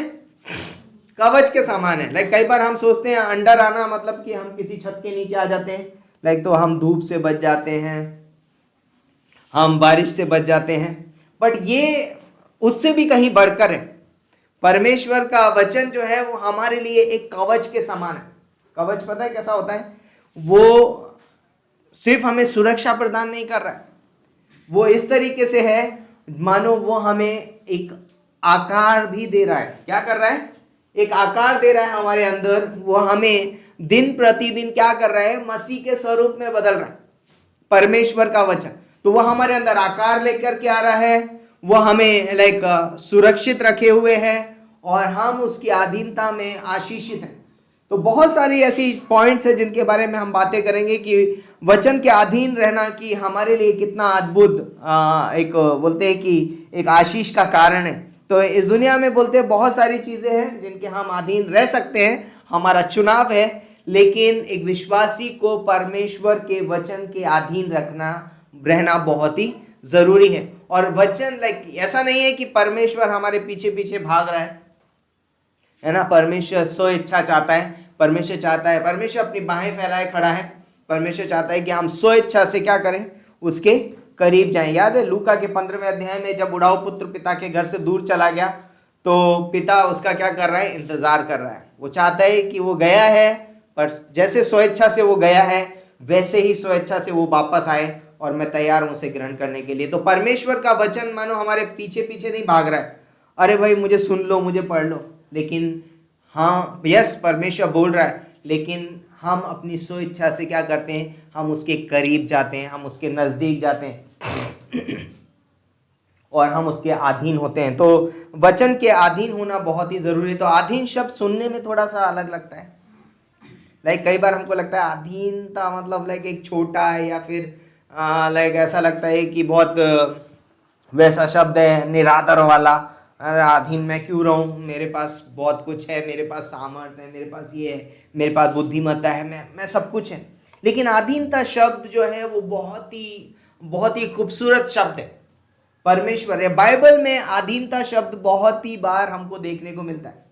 कवच के समान है। लाइक कई बार हम सोचते हैं अंडर आना मतलब कि हम किसी छत के नीचे आ जाते हैं, लाइक तो हम धूप से बच जाते हैं, हम बारिश से बच जाते हैं, बट ये उससे भी कहीं बढ़कर है। परमेश्वर का वचन जो है वो हमारे लिए एक कवच के समान है। कवच पता है कैसा होता है? वो सिर्फ हमें सुरक्षा प्रदान नहीं कर रहा है, वो इस तरीके से है मानो वो हमें एक आकार भी दे रहा है। क्या कर रहा है? एक आकार दे रहा है हमारे अंदर। वो हमें दिन प्रतिदिन क्या कर रहा है? मसीह के स्वरूप में बदल रहा है परमेश्वर का वचन। तो वो हमारे अंदर आकार लेकर के आ रहा है, वो हमें लाइक सुरक्षित रखे हुए है और हम उसकी अधीनता में आशीषित हैं। तो बहुत सारी ऐसी पॉइंट्स है जिनके बारे में हम बातें करेंगे कि वचन के अधीन रहना कि हमारे लिए कितना अद्भुत एक बोलते हैं कि एक आशीष का कारण है। तो इस दुनिया में बोलते हैं बहुत सारी चीजें हैं जिनके हम अधीन रह सकते हैं, हमारा चुनाव है, लेकिन एक विश्वासी को परमेश्वर के वचन के अधीन रहना बहुत ही जरूरी है। और वचन लाइक ऐसा नहीं है कि परमेश्वर हमारे पीछे पीछे भाग रहा है ना। परमेश्वर स्व इच्छा चाहता है, परमेश्वर चाहता है, परमेश्वर अपनी बाहें फैलाए खड़ा है। परमेश्वर चाहता है कि हम स्व इच्छा से क्या करें? उसके करीब जाएं। याद है लूका के 15वें अध्याय में जब बुढ़ाऊ पुत्र पिता के घर से दूर चला गया तो पिता उसका क्या कर रहा है? इंतजार कर रहा है। वो चाहता है कि वो गया है, पर जैसे स्व इच्छा से वो गया है वैसे ही स्व इच्छा से वो वापस आए और मैं तैयार हूं उसे ग्रहण करने के लिए। तो परमेश्वर का वचन मानो हमारे पीछे पीछे नहीं भाग रहा है, अरे भाई मुझे सुन लो, मुझे पढ़ लो, लेकिन हाँ यस परमेश्वर बोल रहा है, लेकिन हम अपनी स्व इच्छा से क्या करते हैं? हम उसके करीब जाते हैं, हम उसके नजदीक जाते हैं और हम उसके अधीन होते हैं। तो वचन के अधीन होना बहुत ही जरूरी है। तो अधीन शब्द सुनने में थोड़ा सा अलग लगता है। लाइक कई बार हमको लगता है अधीनता मतलब लाइक एक छोटा है, या फिर लाइक ऐसा लगता है कि बहुत वैसा शब्द है निरादर वाला, अरे अधीन मैं क्यों रहूं, मेरे पास बहुत कुछ है, मेरे पास सामर्थ्य है, मेरे पास ये है, मेरे पास बुद्धिमत्ता है, मैं सब कुछ है। लेकिन अधीनता शब्द जो है वो बहुत ही खूबसूरत शब्द है। परमेश्वर या बाइबल में अधीनता शब्द बहुत ही बार हमको देखने को मिलता है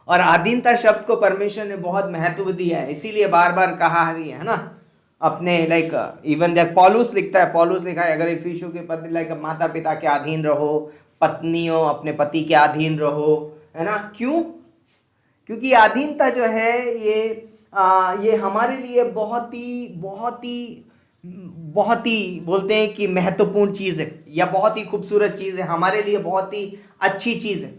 और अधीनता शब्द को परमेश्वर ने बहुत महत्व दिया है, इसीलिए बार बार कहा है ना अपने लाइक इवन लाइक पौलुस लिखता है, पौलुस लिखा है अगर इफिसियों के पत्र लाइक माता पिता के अधीन रहो, पत्नियों अपने पति के अधीन रहो, है ना। क्यों? क्योंकि अधीनता जो है ये हमारे लिए बहुत ही बोलते हैं कि महत्वपूर्ण चीज़ है या बहुत ही खूबसूरत चीज़ है, हमारे लिए बहुत ही अच्छी चीज़ है,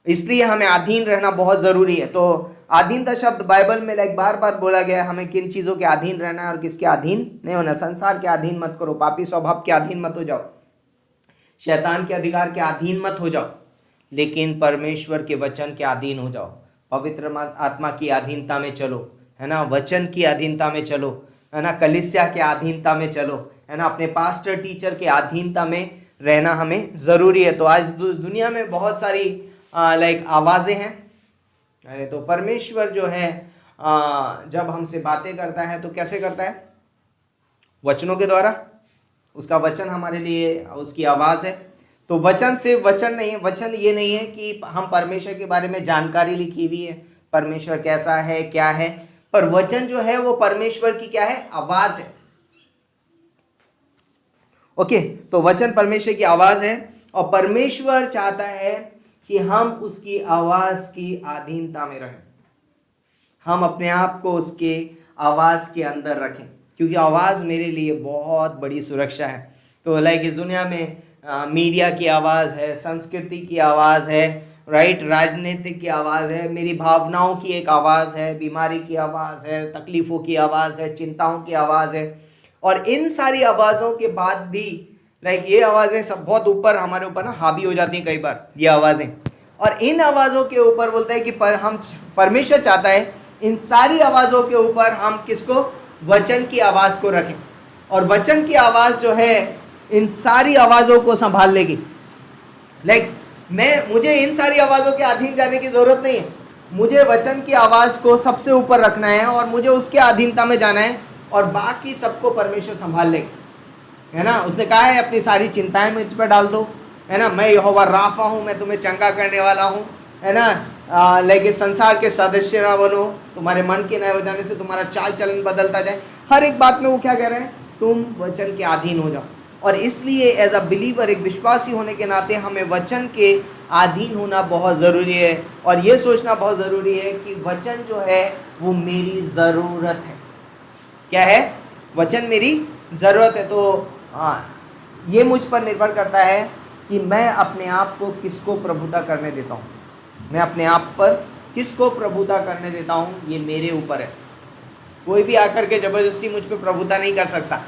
इसलिए हमें अधीन रहना बहुत ज़रूरी है। तो अधीनता शब्द बाइबल में लाइक बार बार बोला गया है हमें किन चीज़ों के अधीन रहना है और किसके अधीन नहीं होना। संसार के अधीन मत करो, पापी स्वभाव के अधीन मत हो जाओ, शैतान के अधिकार के अधीन मत हो जाओ, लेकिन परमेश्वर के वचन के अधीन हो जाओ। पवित्र आत्मा की अधीनता में चलो, है ना, वचन की अधीनता में चलो, है ना, कलीसिया के अधीनता में चलो, है ना, अपने पास्टर टीचर के अधीनता में रहना हमें ज़रूरी है। तो आज दुनिया में बहुत सारी लाइक आवाज़ें हैं, अरे तो परमेश्वर जो है जब हमसे बातें करता है तो कैसे करता है? वचनों के द्वारा। उसका वचन हमारे लिए उसकी आवाज़ है। तो वचन से वचन नहीं है, वचन ये नहीं है कि हम परमेश्वर के बारे में जानकारी लिखी हुई है, परमेश्वर कैसा है क्या है, पर वचन जो है वो परमेश्वर की क्या है, आवाज़ है। ओके, तो वचन परमेश्वर की आवाज़ है और परमेश्वर चाहता है कि हम उसकी आवाज़ की अधीनता में रहें, हम अपने आप को उसके आवाज़ के अंदर रखें, क्योंकि आवाज़ मेरे लिए बहुत बड़ी सुरक्षा है। तो लाइक इस दुनिया में मीडिया की आवाज़ है, संस्कृति की आवाज़ है, राइट, राजनीतिक की आवाज़ है, मेरी भावनाओं की एक आवाज़ है, बीमारी की आवाज़ है, तकलीफ़ों की आवाज़ है, चिंताओं की आवाज़ है। और इन सारी आवाज़ों के बाद भी लाइक ये आवाज़ें सब बहुत ऊपर हमारे ऊपर ना हावी हो जाती हैं कई बार ये आवाज़ें, और इन आवाज़ों के ऊपर बोलता है कि परमेश्वर चाहता है इन सारी आवाज़ों के ऊपर हम किसको, वचन की आवाज़ को रखें। और वचन की आवाज़ जो है इन सारी आवाज़ों को संभाल लेगी। लाइक मुझे इन सारी आवाज़ों के अधीन जाने की ज़रूरत नहीं है, मुझे वचन की आवाज़ को सबसे ऊपर रखना है और मुझे उसके अधीनता में जाना है, और बाकी सबको परमेश्वर संभाल लेगा, है ना। उसने कहा है अपनी सारी चिंताएं मुझ पर डाल दो, है ना, मैं यहोवा राफा हूँ, मैं तुम्हें चंगा करने वाला हूँ, है ना। लेकिन संसार के सदस्य ना बनो, तुम्हारे मन के नए हो जाने से तुम्हारा चाल चलन बदलता जाए। हर एक बात में वो क्या कह रहे हैं, तुम वचन के अधीन हो जाओ। और इसलिए एज अ बिलीवर, एक विश्वासी होने के नाते हमें वचन के अधीन होना बहुत ज़रूरी है, और ये सोचना बहुत ज़रूरी है कि वचन जो है वो मेरी ज़रूरत है। क्या है, वचन मेरी ज़रूरत है। तो ये मुझ पर निर्भर करता है कि मैं अपने आप को किसको प्रभुता करने देता हूँ, मैं अपने आप पर किसको प्रभुता करने देता हूँ, ये मेरे ऊपर है। कोई भी आकर के ज़बरदस्ती मुझ पर प्रभुता नहीं कर सकता,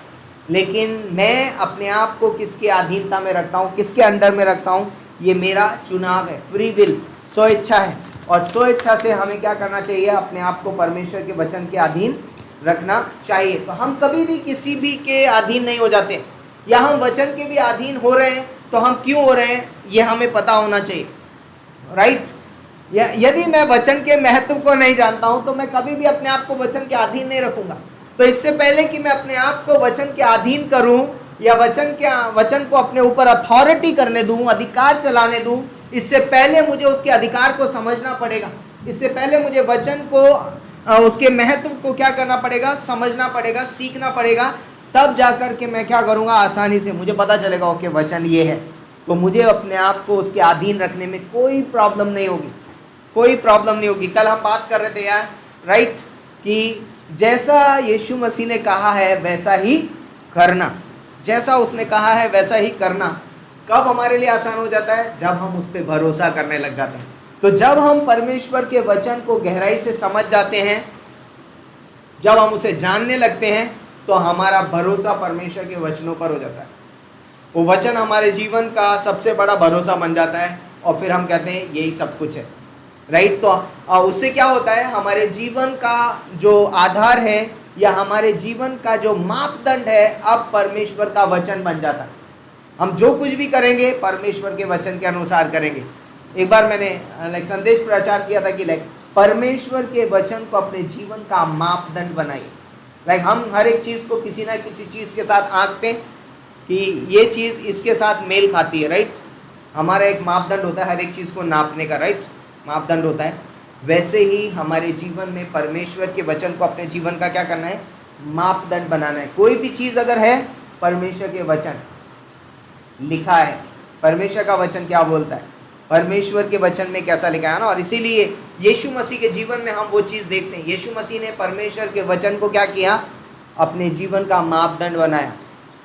लेकिन मैं अपने आप को किसके अधीनता में रखता हूँ, किसके अंडर में रखता हूँ, ये मेरा चुनाव है, फ्री विल, स्व इच्छा है। और स्व इच्छा से हमें क्या करना चाहिए, अपने आप को परमेश्वर के वचन के अधीन रखना चाहिए। तो हम कभी भी किसी भी के अधीन नहीं हो जाते, या हम वचन के भी अधीन हो रहे हैं तो हम क्यों हो रहे हैं ये हमें पता होना चाहिए, राइट। यदि मैं वचन के महत्व को नहीं जानता हूं तो मैं कभी भी अपने आप को वचन के अधीन नहीं रखूंगा। तो इससे पहले कि मैं अपने आप को वचन के अधीन करूं या वचन को अपने ऊपर अथॉरिटी करने दूं, अधिकार चलाने दूं, इससे पहले मुझे उसके अधिकार को समझना पड़ेगा। इससे पहले मुझे वचन को, उसके महत्व को क्या करना पड़ेगा, समझना पड़ेगा, सीखना पड़ेगा। तब जाकर के मैं क्या करूंगा, आसानी से मुझे पता चलेगा ओके वचन ये है, तो मुझे अपने आप को उसके अधीन रखने में कोई प्रॉब्लम नहीं होगी, कोई प्रॉब्लम नहीं होगी। कल हम बात कर रहे थे यार, राइट, कि जैसा यीशु मसीह ने कहा है वैसा ही करना, जैसा उसने कहा है वैसा ही करना कब हमारे लिए आसान हो जाता है, जब हम उस पर भरोसा करने लग जाते हैं। तो जब हम परमेश्वर के वचन को गहराई से समझ जाते हैं, जब हम उसे जानने लगते हैं, तो हमारा भरोसा परमेश्वर के वचनों पर हो जाता है। वो वचन हमारे जीवन का सबसे बड़ा भरोसा बन जाता है, और फिर हम कहते हैं यही सब कुछ है, राइट। तो उससे क्या होता है, हमारे जीवन का जो आधार है या हमारे जीवन का जो मापदंड है, अब परमेश्वर का वचन बन जाता है। हम जो कुछ भी करेंगे परमेश्वर के वचन के अनुसार करेंगे। एक बार मैंने संदेश प्रचार किया था कि परमेश्वर के वचन को अपने जीवन का मापदंड बनाइए। हम हर एक चीज़ को किसी ना किसी चीज़ के साथ आंकते हैं कि ये चीज़ इसके साथ मेल खाती है, राइट। हमारा एक मापदंड होता है हर एक चीज़ को नापने का, राइट, मापदंड होता है। वैसे ही हमारे जीवन में परमेश्वर के वचन को अपने जीवन का क्या करना है, मापदंड बनाना है। कोई भी चीज़ अगर है, परमेश्वर के वचन लिखा है, परमेश्वर का वचन क्या बोलता है, परमेश्वर के वचन में कैसा लिखा है ना। और इसीलिए यीशु मसीह के जीवन में हम वो चीज़ देखते हैं। यीशु मसीह ने परमेश्वर के वचन को क्या किया, अपने जीवन का मापदंड बनाया।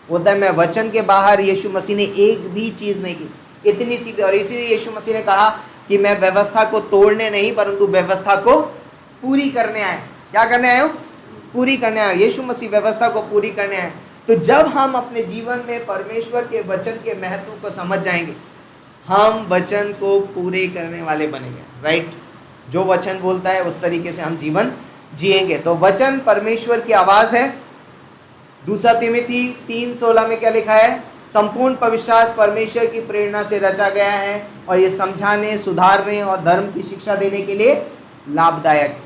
होता है मैं वचन के बाहर यीशु मसीह ने एक भी चीज़ नहीं की, इतनी सी। और इसीलिए यीशु मसीह ने कहा कि मैं व्यवस्था को तोड़ने नहीं परंतु व्यवस्था को पूरी करने आए। क्या करने आए हो, पूरी करने आए। यीशु मसीह व्यवस्था को पूरी करने आए। तो जब हम अपने जीवन में परमेश्वर के वचन के महत्व को समझ जाएंगे, हम वचन को पूरे करने वाले बनेंगे, राइट। जो वचन बोलता है उस तरीके से हम जीवन जिएंगे। तो वचन परमेश्वर की आवाज़ है। 2 तिमोथी 3:16 में क्या लिखा है, संपूर्ण पवित्र परमेश्वर की प्रेरणा से रचा गया है और ये समझाने, सुधारने और धर्म की शिक्षा देने के लिए लाभदायक है।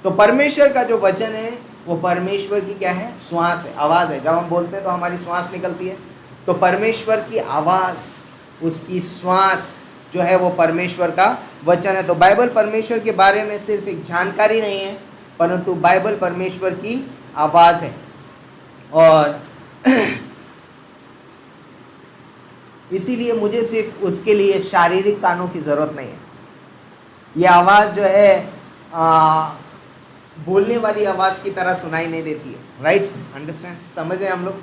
तो परमेश्वर का जो वचन है वो परमेश्वर की क्या है, श्वास है, आवाज़ है। जब हम बोलते हैं तो हमारी श्वास निकलती है, तो परमेश्वर की आवाज़, उसकी श्वास जो है वो परमेश्वर का वचन है। तो बाइबल परमेश्वर के बारे में सिर्फ एक जानकारी नहीं है, परंतु बाइबल परमेश्वर की आवाज़ है। और इसीलिए मुझे सिर्फ उसके लिए शारीरिक कानों की ज़रूरत नहीं है। ये आवाज़ जो है बोलने वाली आवाज़ की तरह सुनाई नहीं देती है, राइट, अंडरस्टैंड, समझ रहे हैं हम लोग।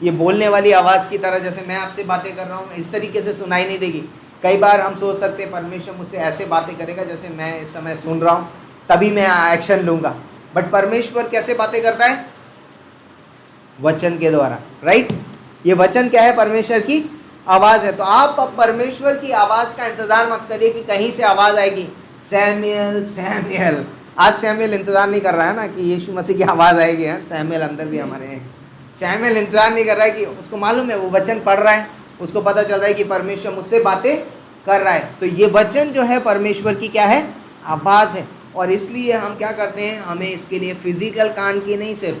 ये बोलने वाली आवाज़ की तरह, जैसे मैं आपसे बातें कर रहा हूँ, इस तरीके से सुनाई नहीं देगी। कई बार हम सोच सकते हैं परमेश्वर मुझसे ऐसे बातें करेगा जैसे मैं इस समय सुन रहा हूँ, तभी मैं एक्शन लूँगा। बट परमेश्वर कैसे बातें करता है? वचन के द्वारा, राइट। ये वचन क्या है? परमेश्वर की आवाज़ है। तो आप अब परमेश्वर की आवाज़ का इंतज़ार मत करिए कि कहीं से आवाज़ आएगी, सैमुएल सैमुएल। आज सैमुएल इंतज़ार नहीं कर रहा है ना कि यीशु मसीह की आवाज़ आएगी। यार सैमुएल अंदर भी हमारे हैं। सैमुएल इंतज़ार नहीं कर रहा है कि उसको मालूम है, वो वचन पढ़ रहा है, उसको पता चल रहा है कि परमेश्वर मुझसे बातें कर रहा है। तो ये वचन जो है परमेश्वर की क्या है? आवाज़ है। और इसलिए हम क्या करते हैं, हमें इसके लिए फिजिकल कान की नहीं, सिर्फ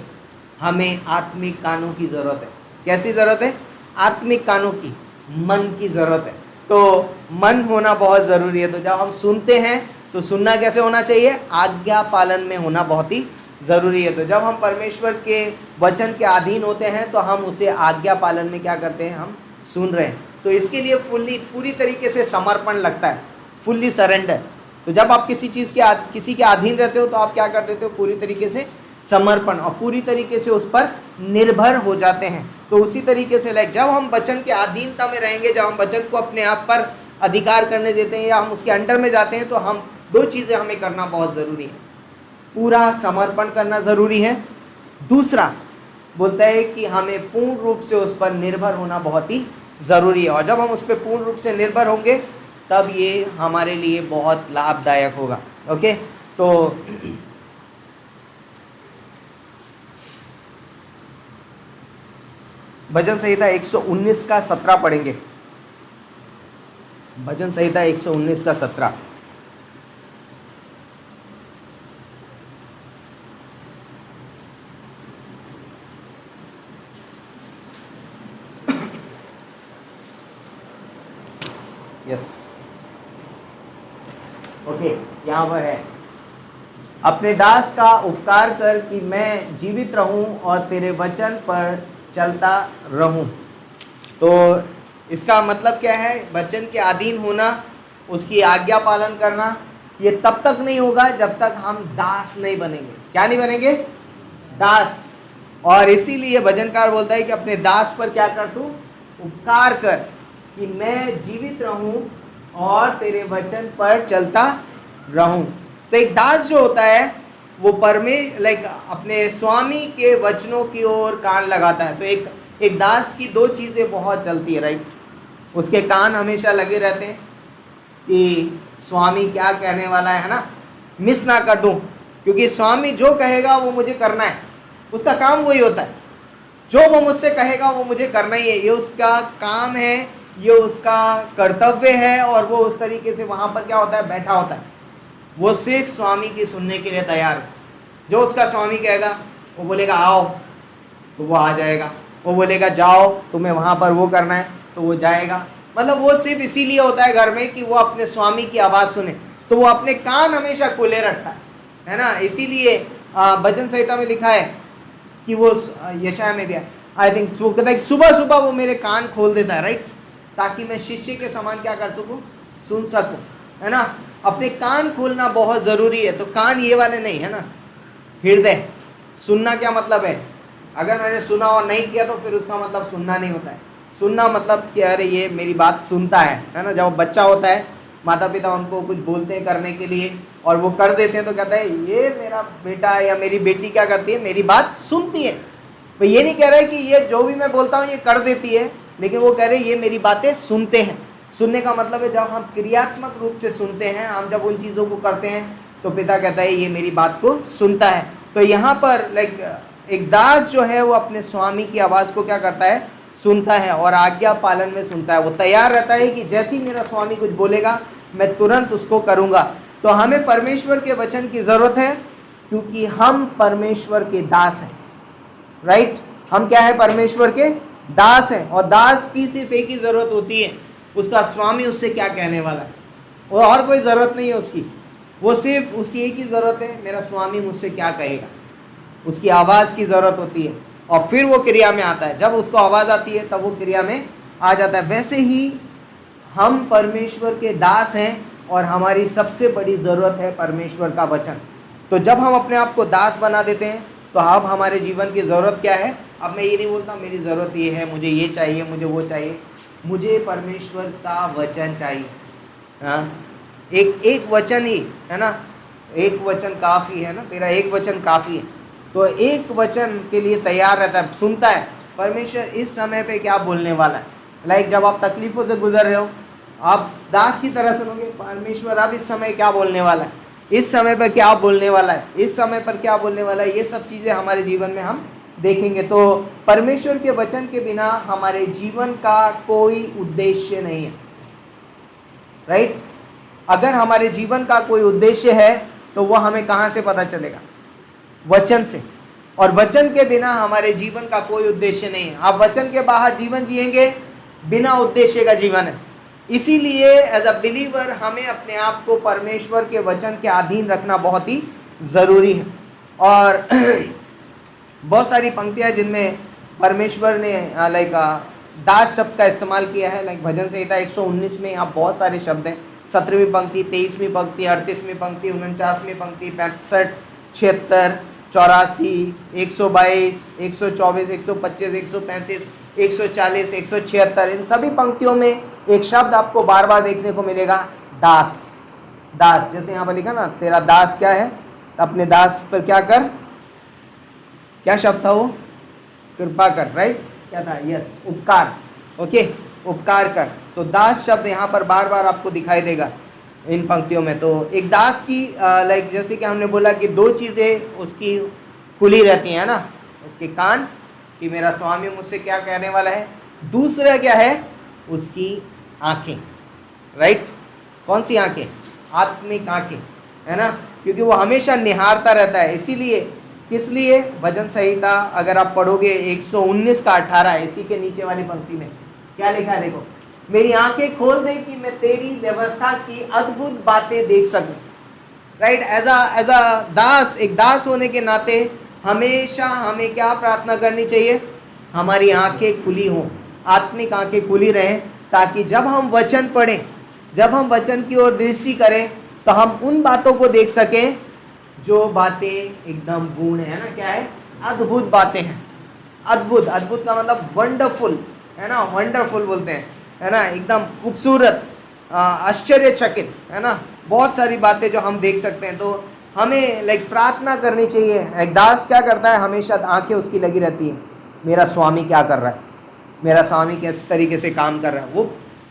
हमें आत्मिक कानों की ज़रूरत है। कैसी ज़रूरत है? आत्मिक कानों की, मन की ज़रूरत है। तो मन होना बहुत ज़रूरी है। तो जब हम सुनते हैं तो सुनना कैसे होना चाहिए? आज्ञा पालन में होना बहुत ही ज़रूरी है। तो जब हम परमेश्वर के वचन के अधीन होते हैं तो हम उसे आज्ञा पालन में क्या करते हैं? हम सुन रहे हैं। तो इसके लिए पूरी तरीके से समर्पण लगता है, फुल्ली सरेंडर। तो जब आप किसी के अधीन रहते हो तो आप क्या कर देते हो? पूरी तरीके से समर्पण, और पूरी तरीके से उस पर निर्भर हो जाते हैं। तो उसी तरीके से जब हम वचन के अधीनता में रहेंगे, जब हम वचन को अपने आप पर अधिकार करने देते हैं या हम उसके अंडर में जाते हैं, तो हम दो चीज़ें हमें करना बहुत ज़रूरी है। पूरा समर्पण करना ज़रूरी है। दूसरा बोलता है कि हमें पूर्ण रूप से उस पर निर्भर होना बहुत ही ज़रूरी है। और जब हम उस पर पूर्ण रूप से निर्भर होंगे तब ये हमारे लिए बहुत लाभदायक होगा। ओके, तो भजन संहिता 119 का 17 पढ़ेंगे। भजन संहिता 119 का 17। यस, ओके, यहाँ पर है, अपने दास का उपकार कर कि मैं जीवित रहूं और तेरे वचन पर चलता रहूं। तो इसका मतलब क्या है? वचन के अधीन होना, उसकी आज्ञा पालन करना, ये तब तक नहीं होगा जब तक हम दास नहीं बनेंगे। क्या नहीं बनेंगे? दास। और इसीलिए भजनकार बोलता है कि अपने दास पर क्या कर तू? उपकार कर कि मैं जीवित रहूं और तेरे वचन पर चलता रहूं। तो एक दास जो होता है वो अपने स्वामी के वचनों की ओर कान लगाता है। तो एक दास की दो चीज़ें बहुत चलती है, राइट। उसके कान हमेशा लगे रहते हैं कि स्वामी क्या कहने वाला है ना, मिस ना कर दूं, क्योंकि स्वामी जो कहेगा वो मुझे करना है। उसका काम वही होता है, जो वो मुझसे कहेगा वो मुझे करना ही है। ये उसका काम है, ये उसका कर्तव्य है। और वो उस तरीके से वहाँ पर क्या होता है? बैठा होता है। वो सिर्फ स्वामी की सुनने के लिए तैयार है। जो उसका स्वामी कहेगा, वो बोलेगा आओ तो वो आ जाएगा, वो बोलेगा जाओ तुम्हें वहाँ पर वो करना है तो वो जाएगा। मतलब वो सिर्फ इसीलिए होता है घर में कि वो अपने स्वामी की आवाज़ सुने। तो वो अपने कान हमेशा खुले रखता है ना। इसीलिए भजन संहिता में लिखा है कि वो यशाया में भी आई थिंक वो कहता है कि सुबह सुबह वो मेरे कान खोल देता है, राइट, ताकि मैं शिष्य के समान क्या कर सकूं? सुन सकूं, है ना। अपने कान खोलना बहुत ज़रूरी है। तो कान ये वाले नहीं है ना, हृदय। सुनना क्या मतलब है? अगर मैंने सुना और नहीं किया तो फिर उसका मतलब सुनना नहीं होता है। सुनना मतलब कि अरे ये मेरी बात सुनता है ना। जब बच्चा होता है, माता पिता उनको कुछ बोलते हैं करने के लिए और वो कर देते हैं तो कहता है ये मेरा बेटा या मेरी बेटी क्या करती है? मेरी बात सुनती है। तो ये नहीं कह रहा है कि ये जो भी मैं बोलता हूँ ये कर देती है, लेकिन वो कह रहे हैं ये मेरी बातें सुनते हैं। सुनने का मतलब है जब हम क्रियात्मक रूप से सुनते हैं, हम जब उन चीज़ों को करते हैं तो पिता कहता है ये मेरी बात को सुनता है। तो यहाँ पर एक दास जो है वो अपने स्वामी की आवाज़ को क्या करता है? सुनता है और आज्ञा पालन में सुनता है। वो तैयार रहता है कि जैसे ही मेरा स्वामी कुछ बोलेगा मैं तुरंत उसको करूँगा। तो हमें परमेश्वर के वचन की ज़रूरत है क्योंकि हम परमेश्वर के दास हैं, राइट। हम क्या है? परमेश्वर के दास हैं। और दास की सिर्फ एक ही ज़रूरत होती है, उसका स्वामी उससे क्या कहने वाला है, और कोई ज़रूरत नहीं है उसकी। वो सिर्फ उसकी एक ही ज़रूरत है, मेरा स्वामी मुझसे क्या कहेगा। उसकी आवाज़ की ज़रूरत होती है और फिर वो क्रिया में आता है। जब उसको आवाज़ आती है तब वो क्रिया में आ जाता है। वैसे ही हम परमेश्वर के दास हैं और हमारी सबसे बड़ी ज़रूरत है परमेश्वर का वचन। तो जब हम अपने आप को दास बना देते हैं तो अब हमारे जीवन की ज़रूरत क्या है? अब मैं ये नहीं बोलता मेरी ज़रूरत ये है, मुझे ये चाहिए, मुझे वो चाहिए। मुझे परमेश्वर का वचन चाहिए। हाँ, एक वचन ही है ना, एक वचन काफ़ी है ना, तेरा एक वचन काफ़ी है। तो एक वचन के लिए तैयार रहता है, सुनता है परमेश्वर इस समय पे क्या बोलने वाला है। लाइक जब आप तकलीफ़ों से गुजर रहे हो, आप दास की तरह सुनोगे परमेश्वर अब इस समय क्या बोलने वाला है, इस समय पर क्या बोलने वाला है, इस समय पर क्या बोलने वाला है। ये सब चीज़ें हमारे जीवन में हम देखेंगे। तो परमेश्वर के वचन के बिना हमारे जीवन का कोई उद्देश्य नहीं है, राइट। अगर हमारे जीवन का कोई उद्देश्य है तो वह हमें कहाँ से पता चलेगा? वचन से। और वचन के बिना हमारे जीवन का कोई उद्देश्य नहीं है। आप वचन के बाहर जीवन जिएंगे, बिना उद्देश्य का जीवन है। इसीलिए एज अ बिलीवर हमें अपने आप को परमेश्वर के वचन के अधीन रखना बहुत ही ज़रूरी है। और बहुत सारी पंक्तियाँ जिनमें परमेश्वर ने लाइक दास शब्द का इस्तेमाल किया है। लाइक भजन संहिता 119 में यहाँ बहुत सारे शब्द हैं। 17वीं पंक्ति, 23वीं पंक्ति, 38वीं पंक्ति, 49वीं पंक्ति, 65, 76, 84, 122, 124, 125, 135, 140, 176, इन सभी पंक्तियों में एक शब्द आपको बार बार देखने को मिलेगा, दास। दास, जैसे यहाँ पर लिखा ना, तेरा दास क्या है? अपने दास पर क्या कर, क्या शब्द था वो? कृपा कर, राइट। क्या था? यस, उपकार। ओके, उपकार कर। तो दास शब्द यहाँ पर बार बार आपको दिखाई देगा इन पंक्तियों में। तो एक दास की लाइक जैसे कि हमने बोला कि दो चीज़ें उसकी खुली रहती हैं ना, उसके कान कि मेरा स्वामी मुझसे क्या कहने वाला है। दूसरा क्या है? उसकी आंखें, राइट। कौन सी आंखें? आत्मिक आंखें, है ना, क्योंकि वो हमेशा निहारता रहता है। इसीलिए किस लिए? भजन संहिता अगर आप पढ़ोगे 119 का 18, इसी के नीचे वाली पंक्ति में क्या लिखा है? देखो, मेरी आंखें खोल दे कि मैं तेरी व्यवस्था की अद्भुत बातें देख सकूं, राइट। एज अ दास, एक दास होने के नाते हमेशा हमें क्या प्रार्थना करनी चाहिए? हमारी आंखें खुली हों, आत्मिक आंखें खुली रहें, ताकि जब हम वचन पढ़ें, जब हम वचन की ओर दृष्टि करें तो हम उन बातों को देख सकें जो बातें एकदम गुण है ना, क्या है? अद्भुत बातें हैं। अद्भुत, अद्भुत का मतलब वंडरफुल, है ना, वंडरफुल बोलते हैं, है ना, एकदम खूबसूरत, आश्चर्यचकित, है ना, बहुत सारी बातें जो हम देख सकते हैं। तो हमें लाइक प्रार्थना करनी चाहिए। एक दास क्या करता है? हमेशा आंखें उसकी लगी रहती है, मेरा स्वामी क्या कर रहा है, मेरा स्वामी किस तरीके से काम कर रहा है। वो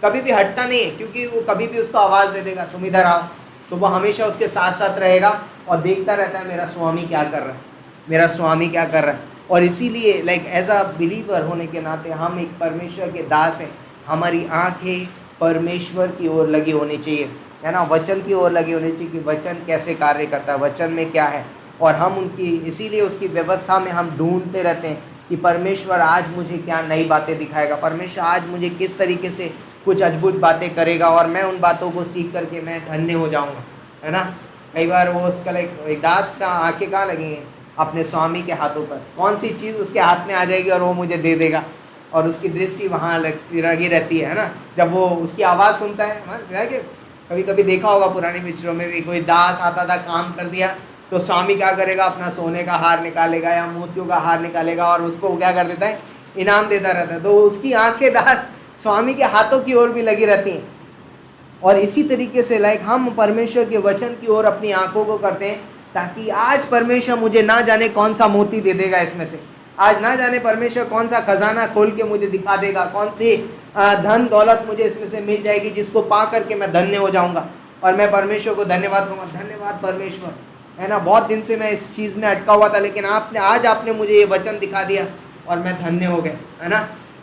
कभी भी हटता नहीं है, क्योंकि वो कभी भी उसको आवाज़ दे देगा तुम इधर आओ, तो वो हमेशा उसके साथ साथ रहेगा और देखता रहता है मेरा स्वामी क्या कर रहा है, मेरा स्वामी क्या कर रहा है। और इसीलिए लाइक एज अ बिलीवर होने के नाते हम एक परमेश्वर के दास हैं। हमारी आंखें परमेश्वर की ओर लगी होनी चाहिए, है ना, वचन की ओर लगी होनी चाहिए कि वचन कैसे कार्य करता है, वचन में क्या है। और हम उनकी, इसीलिए उसकी व्यवस्था में हम ढूंढते रहते हैं कि परमेश्वर आज मुझे क्या नई बातें दिखाएगा, परमेश्वर आज मुझे किस तरीके से कुछ अद्भुत बातें करेगा, और मैं उन बातों को सीख करके मैं धन्य हो जाऊँगा, है ना। कई बार वो उसका एक दास का आंखें कहाँ लगी हैं? अपने स्वामी के हाथों पर। कौन सी चीज़ उसके हाथ में आ जाएगी और वो मुझे दे देगा, और उसकी दृष्टि वहाँ लगी रहती है ना। जब वो उसकी आवाज़ सुनता है कि कभी कभी देखा होगा पुरानी पिक्चरों में भी, कोई दास आता था, काम कर दिया तो स्वामी क्या करेगा? अपना सोने का हार निकालेगा या मोतियों का हार निकालेगा और उसको क्या कर देता है? इनाम देता रहता है। तो उसकी आंखें दास स्वामी के हाथों की ओर भी लगी रहती हैं। और इसी तरीके से लाइक हम परमेश्वर के वचन की ओर अपनी आंखों को करते हैं, ताकि आज परमेश्वर मुझे ना जाने कौन सा मोती दे देगा इसमें से, आज ना जाने परमेश्वर कौन सा खजाना खोल के मुझे दिखा देगा, कौन सी धन दौलत मुझे इसमें से मिल जाएगी जिसको पा करके मैं धन्य हो जाऊंगा और मैं परमेश्वर को धन्यवाद कहूँगा, धन्यवाद परमेश्वर, है ना। बहुत दिन से मैं इस चीज़ में अटका हुआ था, लेकिन आपने मुझे ये वचन दिखा दिया और मैं धन्य हो गया, है ना।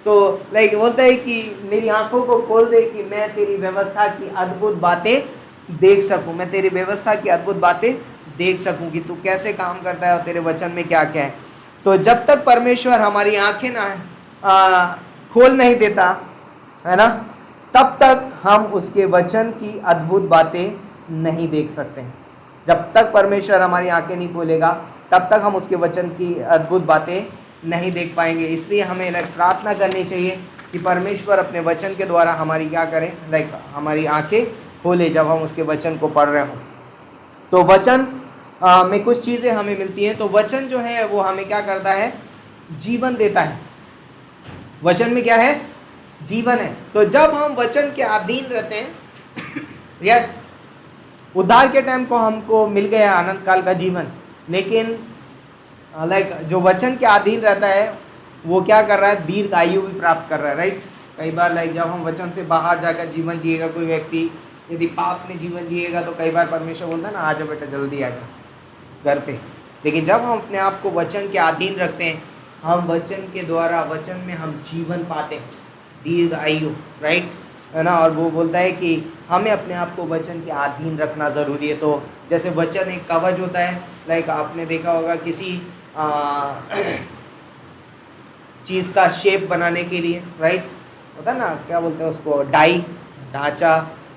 तो लाइक बोलता है कि मेरी आंखों को खोल दे कि मैं तेरी व्यवस्था की अद्भुत बातें देख सकूं, मैं तेरी व्यवस्था की अद्भुत बातें देख सकूं कि तू कैसे काम करता है और तेरे वचन में क्या क्या है। तो जब तक परमेश्वर हमारी आंखें ना खोल नहीं देता है ना, तब तक हम उसके वचन की अद्भुत बातें नहीं देख सकते हैं। जब तक परमेश्वर हमारी आंखें नहीं खोलेगा तब तक हम उसके वचन की अद्भुत बातें नहीं देख पाएंगे। इसलिए हमें प्रार्थना करनी चाहिए कि परमेश्वर अपने वचन के द्वारा हमारी क्या करें, हमारी आंखें खोले जब हम उसके वचन को पढ़ रहे हों। तो वचन में कुछ चीज़ें हमें मिलती हैं। तो वचन जो है वो हमें क्या करता है, जीवन देता है। वचन में क्या है, जीवन है। तो जब हम वचन के अधीन रहते हैं, यस, उद्धार के टाइम को हमको मिल गया अनंत काल का जीवन, लेकिन जो वचन के अधीन रहता है वो क्या कर रहा है, दीर्घ आयु भी प्राप्त कर रहा है, राइट। कई बार जब हम वचन से बाहर जाकर जीवन जिएगा, कोई व्यक्ति यदि पाप में जीवन जिएगा तो कई बार परमेश्वर बोलता है ना, आ जाओ बेटा जल्दी आ जाओ घर पे। लेकिन जब हम अपने आप को वचन के अधीन रखते हैं, हम वचन के द्वारा, वचन में हम जीवन पाते हैं, दीर्घ आयु, राइट, है ना। और वो बोलता है कि हमें अपने आप को वचन के अधीन रखना ज़रूरी है। तो जैसे वचन एक कवच होता है, आपने देखा होगा किसी चीज़ का शेप बनाने के लिए, राइट, होता है ना, क्या बोलते हैं उसको, डाई, ढांचा,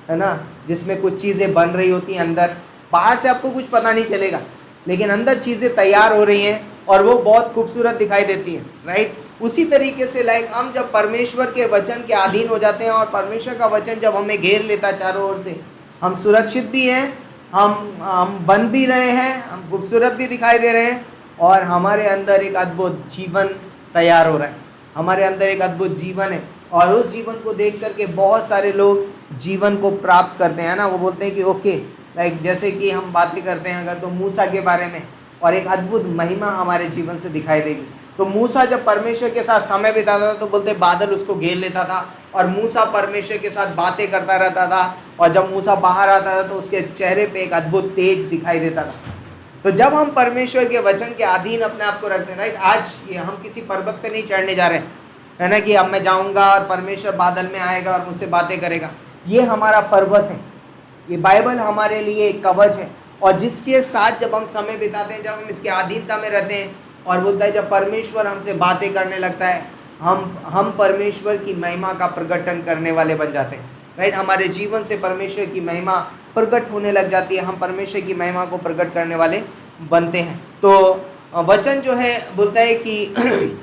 है ना, जिसमें कुछ चीज़ें बन रही होती हैं अंदर। बाहर से आपको कुछ पता नहीं चलेगा, लेकिन अंदर चीज़ें तैयार हो रही हैं और वो बहुत खूबसूरत दिखाई देती हैं, राइट। उसी तरीके से हम जब परमेश्वर के वचन के अधीन हो जाते हैं और परमेश्वर का वचन जब हमें घेर लेता है चारों ओर से, हम सुरक्षित भी हैं, हम बन भी रहे हैं, हम खूबसूरत भी दिखाई दे रहे हैं, और हमारे अंदर एक अद्भुत जीवन तैयार हो रहा है। हमारे अंदर एक अद्भुत जीवन है, और उस जीवन को देख करके बहुत सारे लोग जीवन को प्राप्त करते हैं ना। वो बोलते हैं कि ओके, जैसे कि हम बातें करते हैं अगर तो मूसा के बारे में, और एक अद्भुत महिमा हमारे जीवन से दिखाई देगी। तो मूसा जब परमेश्वर के साथ समय बिताता था तो बोलते बादल उसको घेर लेता था, और मूसा परमेश्वर के साथ बातें करता रहता था, और जब मूसा बाहर आता था तो उसके चेहरे पे एक अद्भुत तेज दिखाई देता था। तो जब हम परमेश्वर के वचन के अधीन अपने आप को रखते हैं, राइट, आज हम किसी पर्वत पे नहीं चढ़ने जा रहे हैं, है ना, कि अब मैं जाऊंगा और परमेश्वर बादल में आएगा और मुझसे बातें करेगा। ये हमारा पर्वत है, ये बाइबल हमारे लिए एक कवच है, और जिसके साथ जब हम समय बिताते हैं, जब हम इसके अधीनता में रहते हैं, और बोलता है जब परमेश्वर हमसे बातें करने लगता है, हम परमेश्वर की महिमा का प्रकटन करने वाले बन जाते हैं, राइट। हमारे जीवन से परमेश्वर की महिमा प्रकट होने लग जाती है, हम परमेश्वर की महिमा को प्रकट करने वाले बनते हैं। तो वचन जो है बोलता है कि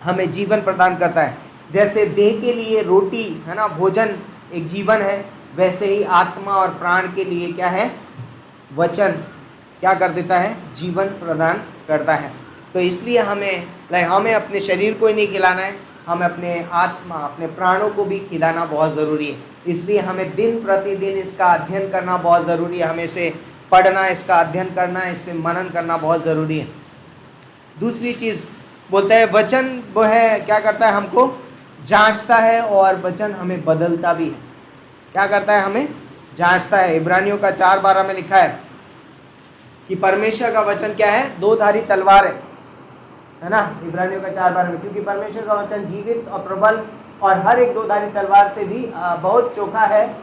हमें जीवन प्रदान करता है। जैसे देह के लिए रोटी है ना, भोजन एक जीवन है, वैसे ही आत्मा और प्राण के लिए क्या है, वचन क्या कर देता है, जीवन प्रदान करता है। तो इसलिए हमें अपने शरीर को ही नहीं खिलाना है, हमें अपने आत्मा, अपने प्राणों को भी खिलाना बहुत ज़रूरी है। इसलिए हमें दिन प्रतिदिन इसका अध्ययन करना बहुत ज़रूरी है, हमें इसे पढ़ना, इसका अध्ययन करना, इस पर मनन करना बहुत ज़रूरी है। दूसरी चीज़ बोलता है वचन वो है क्या करता है, हमको जांचता है, और वचन हमें बदलता भी है। क्या करता है, हमें जांचता है। इब्रानियों का 4:12 में लिखा है कि परमेश्वर का वचन क्या है, दो धारी तलवार है ना, इब्रानियों का 4:12 में, क्योंकि परमेश्वर का वचन जीवित और प्रबल और हर एक दो धारी तलवार से भी बहुत चोखा है,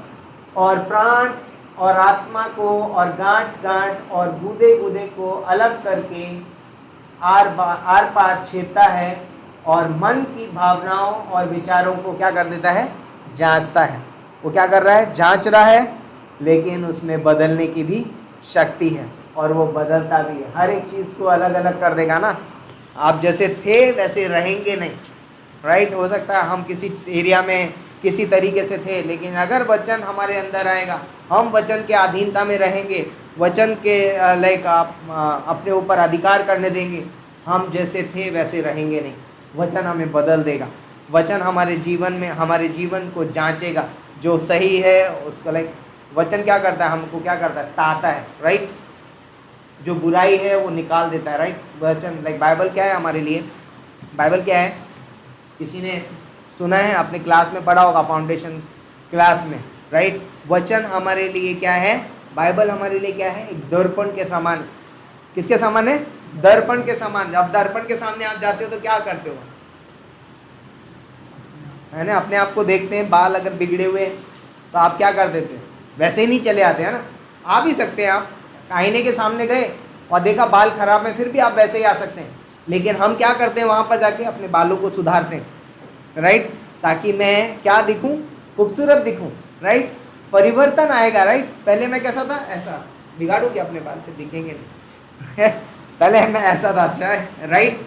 और प्राण और आत्मा को और गांठ गांठ और गूदे गूदे को अलग करके आर पार छेदता है, और मन की भावनाओं और विचारों को क्या कर देता है, जांचता है। वो क्या कर रहा है, जांच रहा है, लेकिन उसमें बदलने की भी शक्ति है, और वो बदलता भी है। हर एक चीज़ को अलग अलग कर देगा ना। आप जैसे थे वैसे रहेंगे नहीं, राइट। हो सकता है हम किसी एरिया में किसी तरीके से थे, लेकिन अगर वचन हमारे अंदर आएगा, हम वचन के अधीनता में रहेंगे, वचन के आप अपने ऊपर अधिकार करने देंगे, हम जैसे थे वैसे रहेंगे नहीं। वचन हमें बदल देगा, वचन हमारे जीवन में, हमारे जीवन को जांचेगा, जो सही है उसका वचन क्या करता है, हमको क्या करता है, ताता है, राइट। जो बुराई है वो निकाल देता है, राइट। वचन बाइबल क्या है हमारे लिए, बाइबल क्या है, किसी ने सुना है, अपने क्लास में पढ़ा होगा, फाउंडेशन क्लास में, राइट। वचन हमारे लिए क्या है, बाइबल हमारे लिए क्या है, एक दर्पण के समान। किसके समान है, दर्पण के समान। अब दर्पण के सामने आप जाते हो तो क्या करते हो, है ना, अपने आप को देखते हैं। बाल अगर बिगड़े हुए तो आप क्या कर देते हैं, वैसे ही नहीं चले आते हैं ना। आ भी सकते हैं आप, आईने के सामने गए और देखा बाल खराब है, फिर भी आप वैसे ही आ सकते हैं, लेकिन हम क्या करते हैं वहाँ पर जाके अपने बालों को सुधारते हैं, राइट, ताकि मैं क्या दिखूँ, खूबसूरत दिखूँ, राइट, परिवर्तन आएगा, राइट। पहले मैं कैसा था, ऐसा बिगाड़ू क्या अपने बाल, फिर दिखेंगे नहीं पहले मैं ऐसा था शायद, राइट,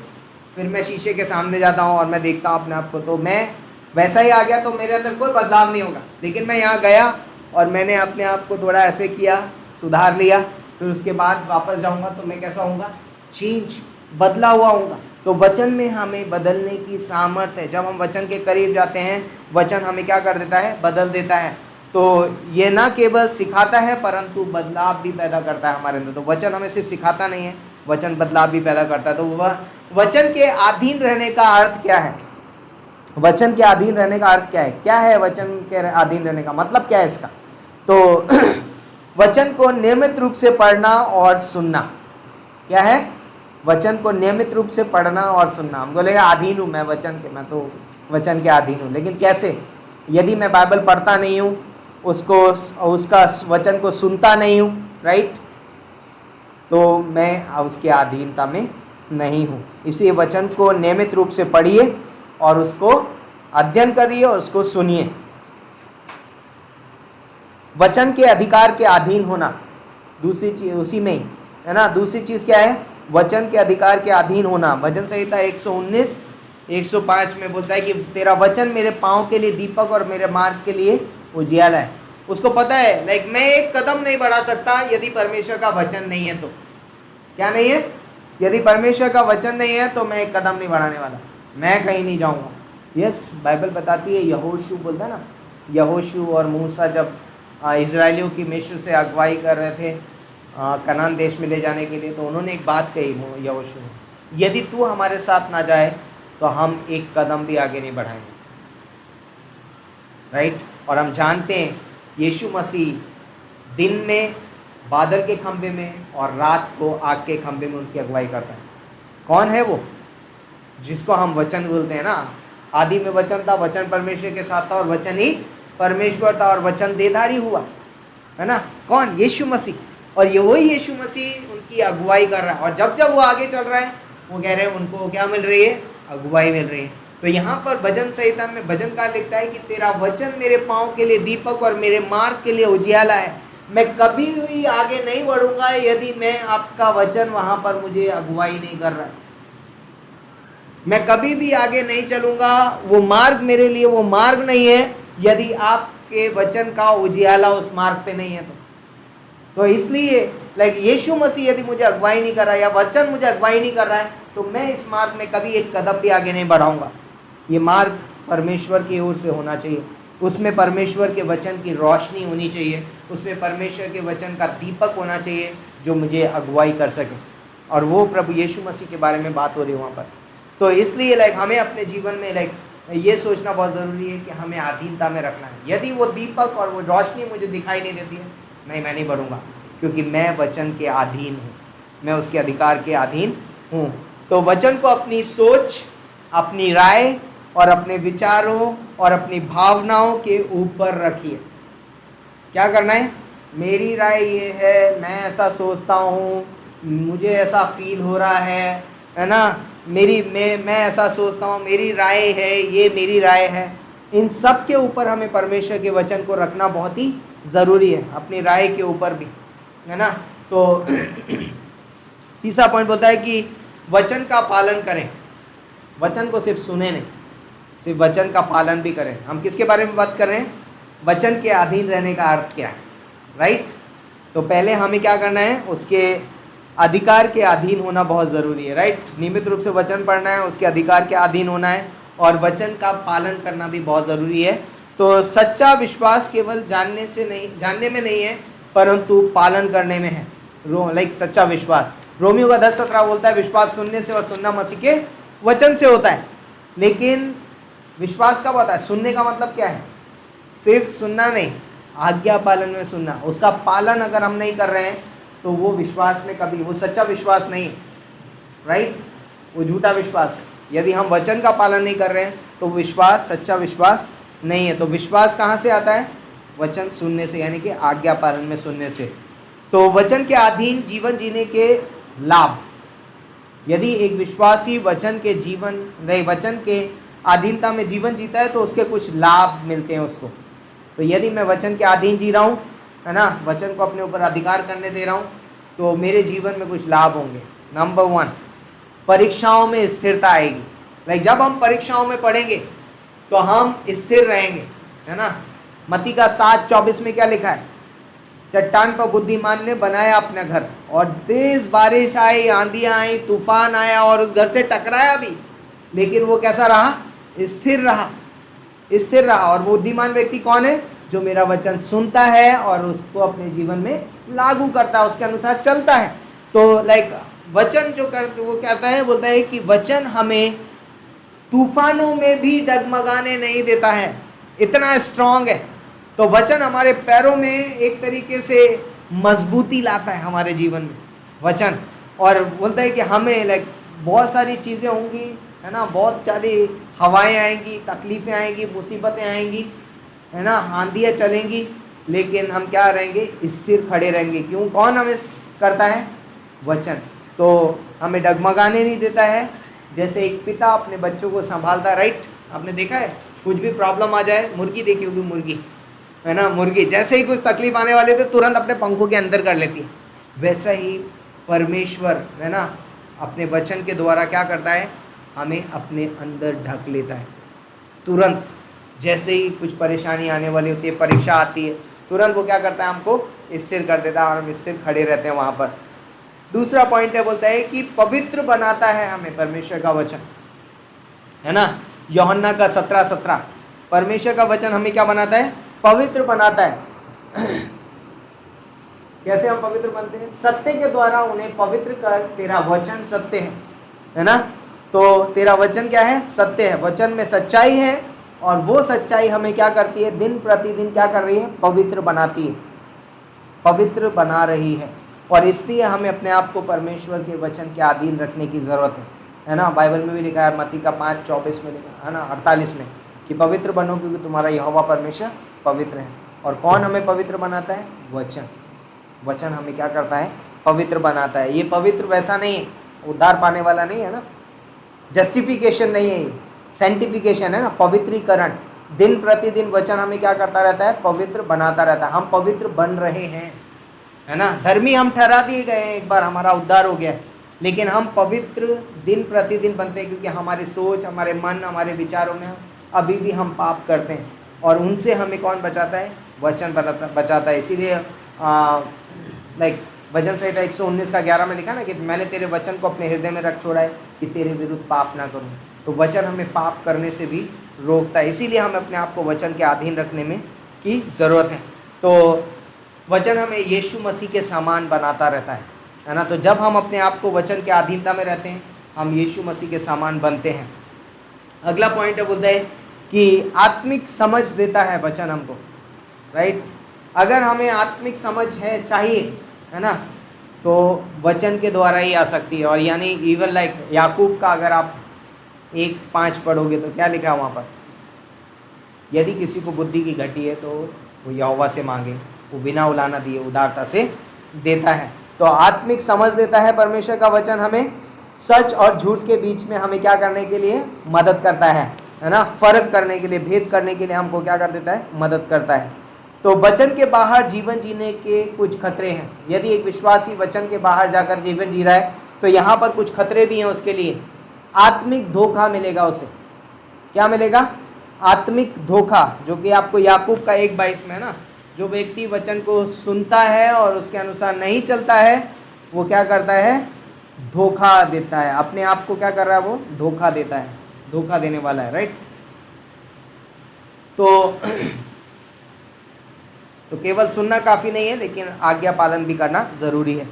फिर मैं शीशे के सामने जाता हूँ और मैं देखता हूँ अपने आप को, तो मैं वैसा ही आ गया, तो मेरे अंदर कोई बदलाव नहीं होगा। लेकिन मैं यहाँ गया और मैंने अपने आप को थोड़ा ऐसे किया, सुधार लिया, फिर उसके बाद वापस जाऊँगा तो मैं कैसा होऊंगा, चेंज, बदला हुआ होऊंगा। तो वचन में हमें बदलने की सामर्थ्य है। जब हम वचन के करीब जाते हैं, वचन हमें क्या कर देता है, बदल देता है। तो ये ना केवल सिखाता है परंतु बदलाव भी पैदा करता है हमारे अंदर। तो वचन हमें सिर्फ सिखाता नहीं है, वचन बदलाव भी पैदा करता है। तो वह वचन के अधीन रहने का अर्थ क्या है, वचन के अधीन रहने का अर्थ क्या है, क्या है वचन के अधीन रहने का मतलब क्या है इसका। तो वचन को नियमित रूप से पढ़ना और सुनना, क्या है, वचन को नियमित रूप से पढ़ना और सुनना। हम बोलेगा अधीन हूँ मैं वचन के, मैं तो वचन के अधीन हूँ, लेकिन कैसे, यदि मैं बाइबल पढ़ता नहीं हूँ, उसको उसका वचन को सुनता नहीं हूँ, राइट, तो मैं उसके अधीनता में नहीं हूँ। इसलिए वचन को नियमित रूप से पढ़िए और उसको अध्ययन करिए और उसको सुनिए। वचन के अधिकार के अधीन होना, दूसरी चीज उसी में ही है ना। दूसरी चीज क्या है, वचन के अधिकार के अधीन होना। भजन संहिता 119 105 में बोलता है कि तेरा वचन मेरे पाँव के लिए दीपक और मेरे मार्ग के लिए उजियाला है। उसको पता है, लाइक मैं एक कदम नहीं बढ़ा सकता यदि परमेश्वर का वचन नहीं है। तो क्या नहीं है, यदि परमेश्वर का वचन नहीं है तो मैं एक कदम नहीं बढ़ाने वाला, मैं कहीं नहीं जाऊंगा। यस, बाइबल बताती है, यहोशू बोलता है ना, यहोशू और मूसा जब इजराइलियों की मिस्र से अगुवाई कर रहे थे कनान देश में ले जाने के लिए, तो उन्होंने एक बात कही यहोशू ने, यदि तू हमारे साथ ना जाए तो हम एक कदम भी आगे नहीं बढ़ाएंगे, राइट। और हम जानते हैं यीशु मसीह दिन में बादल के खंभे में और रात को आग के खंभे में उनकी अगुवाई करता है। कौन है वो, जिसको हम वचन बोलते हैं ना। आदि में वचन था, वचन परमेश्वर के साथ था और वचन ही परमेश्वर था और वचन देहधारी हुआ, है ना। कौन, यीशु मसीह। और ये वही यीशु मसीह उनकी अगुवाई कर रहा है। और जब जब वो आगे चल रहा है, वो कह रहे हैं उनको क्या मिल रही है, अगुवाई मिल रही है। तो यहाँ पर भजन संहिता में भजनकार लिखता है कि तेरा वचन मेरे पाँव के लिए दीपक और मेरे मार्ग के लिए उजियाला है। मैं कभी भी आगे नहीं बढ़ूंगा यदि मैं आपका वचन वहाँ पर मुझे अगुवाई नहीं कर रहा है। मैं कभी भी आगे नहीं चलूंगा, वो मार्ग मेरे लिए वो मार्ग नहीं है यदि आपके वचन का उजियाला उस मार्ग पे नहीं है। तो इसलिए लाइक यीशु मसीह यदि मुझे अगुवाई नहीं कर रहा है या वचन मुझे अगुवाई नहीं कर रहा है, तो मैं इस मार्ग में कभी एक कदम भी आगे नहीं बढ़ाऊंगा। ये मार्ग परमेश्वर की ओर से होना चाहिए, उसमें परमेश्वर के वचन की रोशनी होनी चाहिए, उसमें परमेश्वर के वचन का दीपक होना चाहिए जो मुझे अगुवाई कर सके। और वो प्रभु यीशु मसीह के बारे में बात हो रही है वहाँ पर। तो इसलिए लाइक हमें अपने जीवन में लाइक ये सोचना बहुत ज़रूरी है कि हमें अधीनता में रखना है। यदि वो दीपक और वो रोशनी मुझे दिखाई नहीं देती है, नहीं, मैं नहीं बढ़ूँगा, क्योंकि मैं वचन के अधीन हूँ, मैं उसके अधिकार के अधीन हूँ। तो वचन को अपनी सोच, अपनी राय और अपने विचारों और अपनी भावनाओं के ऊपर रखिए। क्या करना है, मेरी राय ये है, मैं ऐसा सोचता हूँ, मुझे ऐसा फील हो रहा है ना, मैं ऐसा सोचता हूँ, मेरी राय है, ये मेरी राय है। इन सब के ऊपर हमें परमेश्वर के वचन को रखना बहुत ही ज़रूरी है, अपनी राय के ऊपर भी, है ना। तो तीसरा पॉइंट बोलता है कि वचन का पालन करें। वचन को सिर्फ सुने नहीं, सिर्फ वचन का पालन भी करें। हम किसके बारे में बात कर रहे हैं, वचन के अधीन रहने का अर्थ क्या है, राइट। तो पहले हमें क्या करना है, उसके अधिकार के अधीन होना बहुत ज़रूरी है, राइट। नियमित रूप से वचन पढ़ना है, उसके अधिकार के अधीन होना है और वचन का पालन करना भी बहुत ज़रूरी है। तो सच्चा विश्वास केवल जानने में नहीं है परंतु पालन करने में है। लाइक सच्चा विश्वास, रोमियो का 10:17 बोलता है विश्वास सुनने से और सुनना मसीह के वचन से होता है। लेकिन विश्वास कब होता है, सुनने का मतलब क्या है, सिर्फ सुनना नहीं, आज्ञा पालन में सुनना। उसका पालन अगर हम नहीं कर रहे हैं तो वो विश्वास में कभी, वो सच्चा विश्वास नहीं, राइट, वो झूठा विश्वास है। यदि हम वचन का पालन नहीं कर रहे हैं तो विश्वास सच्चा विश्वास नहीं है। तो विश्वास कहाँ से आता है, वचन सुनने से, यानी कि आज्ञा पालन में सुनने से। तो वचन के अधीन जीवन जीने के लाभ, यदि एक विश्वासी वचन के अधीनता में जीवन जीता है तो उसके कुछ लाभ मिलते हैं उसको। तो यदि मैं वचन के अधीन जी रहा हूँ, है ना, वचन को अपने ऊपर अधिकार करने दे रहा हूँ, तो मेरे जीवन में कुछ लाभ होंगे। नंबर 1, परीक्षाओं में स्थिरता आएगी। जब हम परीक्षाओं में पढ़ेंगे तो हम स्थिर रहेंगे, है ना। मत्ती का 7:24 में क्या लिखा है? चट्टान पर बुद्धिमान ने बनाया अपना घर, और तेज बारिश आई, आंधियां आई, तूफान आया और उस घर से टकराया भी, लेकिन वो कैसा रहा? स्थिर रहा, स्थिर रहा। और बुद्धिमान व्यक्ति कौन है? जो मेरा वचन सुनता है और उसको अपने जीवन में लागू करता है, उसके अनुसार चलता है। तो वचन जो वो कहता है, बोलता है कि वचन हमें तूफानों में भी डगमगाने नहीं देता है, इतना स्ट्रांग है। तो वचन हमारे पैरों में एक तरीके से मजबूती लाता है हमारे जीवन में वचन। और बोलता है कि हमें बहुत सारी चीज़ें होंगी, है ना, बहुत सारी हवाएं आएंगी, तकलीफ़ें आएंगी, मुसीबतें आएंगी, है ना, आंधियाँ चलेंगी, लेकिन हम क्या रहेंगे? स्थिर खड़े रहेंगे। क्यों? कौन हमें करता है? वचन। तो हमें डगमगाने नहीं देता है। जैसे एक पिता अपने बच्चों को संभालता है, राइट? आपने देखा है, कुछ भी प्रॉब्लम आ जाए, मुर्गी देखी होगी, मुर्गी, है ना, मुर्गी जैसे ही कुछ तकलीफ आने वाले थे तुरंत अपने पंखों के अंदर कर लेती है। वैसा ही परमेश्वर, है ना, अपने वचन के द्वारा क्या करता है? हमें अपने अंदर ढक लेता है। तुरंत जैसे ही कुछ परेशानी आने वाली होती है, परीक्षा आती है, तुरंत वो क्या करता है? हमको स्थिर कर देता है और हम स्थिर खड़े रहते हैं वहाँ पर। दूसरा पॉइंट है, बोलता है कि पवित्र बनाता है हमें परमेश्वर का वचन, है ना। यूहन्ना का 17:17, परमेश्वर का वचन हमें क्या बनाता है? पवित्र बनाता है। कैसे हम पवित्र बनते हैं? सत्य के द्वारा उन्हें पवित्र कर, तेरा वचन सत्य है ना। तो तेरा वचन क्या है? सत्य है। वचन में सच्चाई है, और वो सच्चाई हमें क्या करती है? दिन प्रतिदिन क्या कर रही है? पवित्र बनाती है, पवित्र बना रही है। और इसलिए हमें अपने आप को परमेश्वर के वचन के अधीन रखने की ज़रूरत है ना। बाइबल में भी लिखा है, मत्ती का 5:24 में लिखा है ना, 48 में, कि पवित्र बनो क्योंकि तुम्हारा यहोवा परमेश्वर पवित्र है। और कौन हमें पवित्र बनाता है? वचन। वचन हमें क्या करता है? पवित्र बनाता है। ये पवित्र वैसा नहीं है, उद्धार पाने वाला नहीं है ना, जस्टिफिकेशन नहीं है, सेंटिफिकेशन है ना, पवित्रीकरण। दिन प्रतिदिन वचन हमें क्या करता रहता है? पवित्र बनाता रहता है। हम पवित्र बन रहे हैं, है ना। धर्मी हम ठहरा दिए गए हैं, एक बार हमारा उद्धार हो गया, लेकिन हम पवित्र दिन प्रतिदिन बनते हैं, क्योंकि हमारी सोच, हमारे मन, हमारे विचारों में अभी भी हम पाप करते हैं, और उनसे हमें कौन बचाता है? वचन बचाता है। इसीलिए भजन संहिता 119:11 में लिखा ना कि मैंने तेरे वचन को अपने हृदय में रख छोड़ा है कि तेरे विरुद्ध पाप ना करूं। तो वचन हमें पाप करने से भी रोकता है। इसीलिए हमें अपने आप को वचन के अधीन रखने में की ज़रूरत है। तो वचन हमें यीशु मसीह के समान बनाता रहता है ना। तो जब हम अपने आप को वचन के अधीनता में रहते हैं, हम यीशु मसीह के समान बनते हैं। अगला पॉइंट है, बोलता है कि आत्मिक समझ देता है वचन हमको, राइट। अगर हमें आत्मिक समझ चाहिए, है ना, तो वचन के द्वारा ही आ सकती है। और यानी इवन याकूब का अगर आप 1:5 पढ़ोगे तो क्या लिखा है वहाँ पर? यदि किसी को बुद्धि की घटी है तो वो यहोवा से मांगे, वो बिना उलाना दिए उदारता से देता है। तो आत्मिक समझ देता है परमेश्वर का वचन, हमें सच और झूठ के बीच में हमें क्या करने के लिए मदद करता है ना, फर्क करने के लिए, भेद करने के लिए हमको क्या कर देता है? मदद करता है। तो वचन के बाहर जीवन जीने के कुछ खतरे हैं। यदि एक विश्वासी वचन के बाहर जाकर जीवन जी रहा है तो यहाँ पर कुछ खतरे भी हैं उसके लिए। आत्मिक धोखा मिलेगा उसे। क्या मिलेगा? आत्मिक धोखा, जो कि आपको याकूब का 1:22 में है ना, जो व्यक्ति वचन को सुनता है और उसके अनुसार नहीं चलता है, वो क्या करता है? धोखा देता है। अपने आप को क्या कर रहा है? वो धोखा देता है, धोखा देने वाला है, राइट। तो केवल सुनना काफ़ी नहीं है, लेकिन आज्ञा पालन भी करना ज़रूरी है।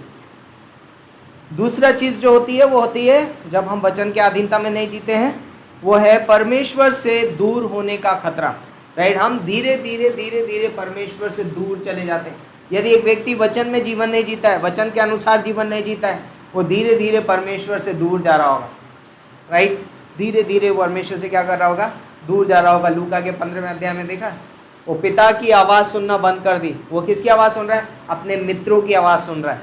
दूसरा चीज़ जो होती है वो होती है जब हम वचन के अधीनता में नहीं जीते हैं, वो है परमेश्वर से दूर होने का खतरा, राइट। हम धीरे धीरे धीरे धीरे परमेश्वर से दूर चले जाते हैं। यदि एक व्यक्ति वचन में जीवन नहीं जीता है, वचन के अनुसार जीवन नहीं जीता है, वो धीरे धीरे परमेश्वर से दूर जा रहा होगा, राइट। धीरे धीरे वो परमेश्वर से क्या कर रहा होगा? दूर जा रहा होगा। लूका के 15वें अध्याय में देखा वो पिता की आवाज़ सुनना बंद कर दी। वो किसकी आवाज़ सुन रहा है? अपने मित्रों की आवाज़ सुन रहा है,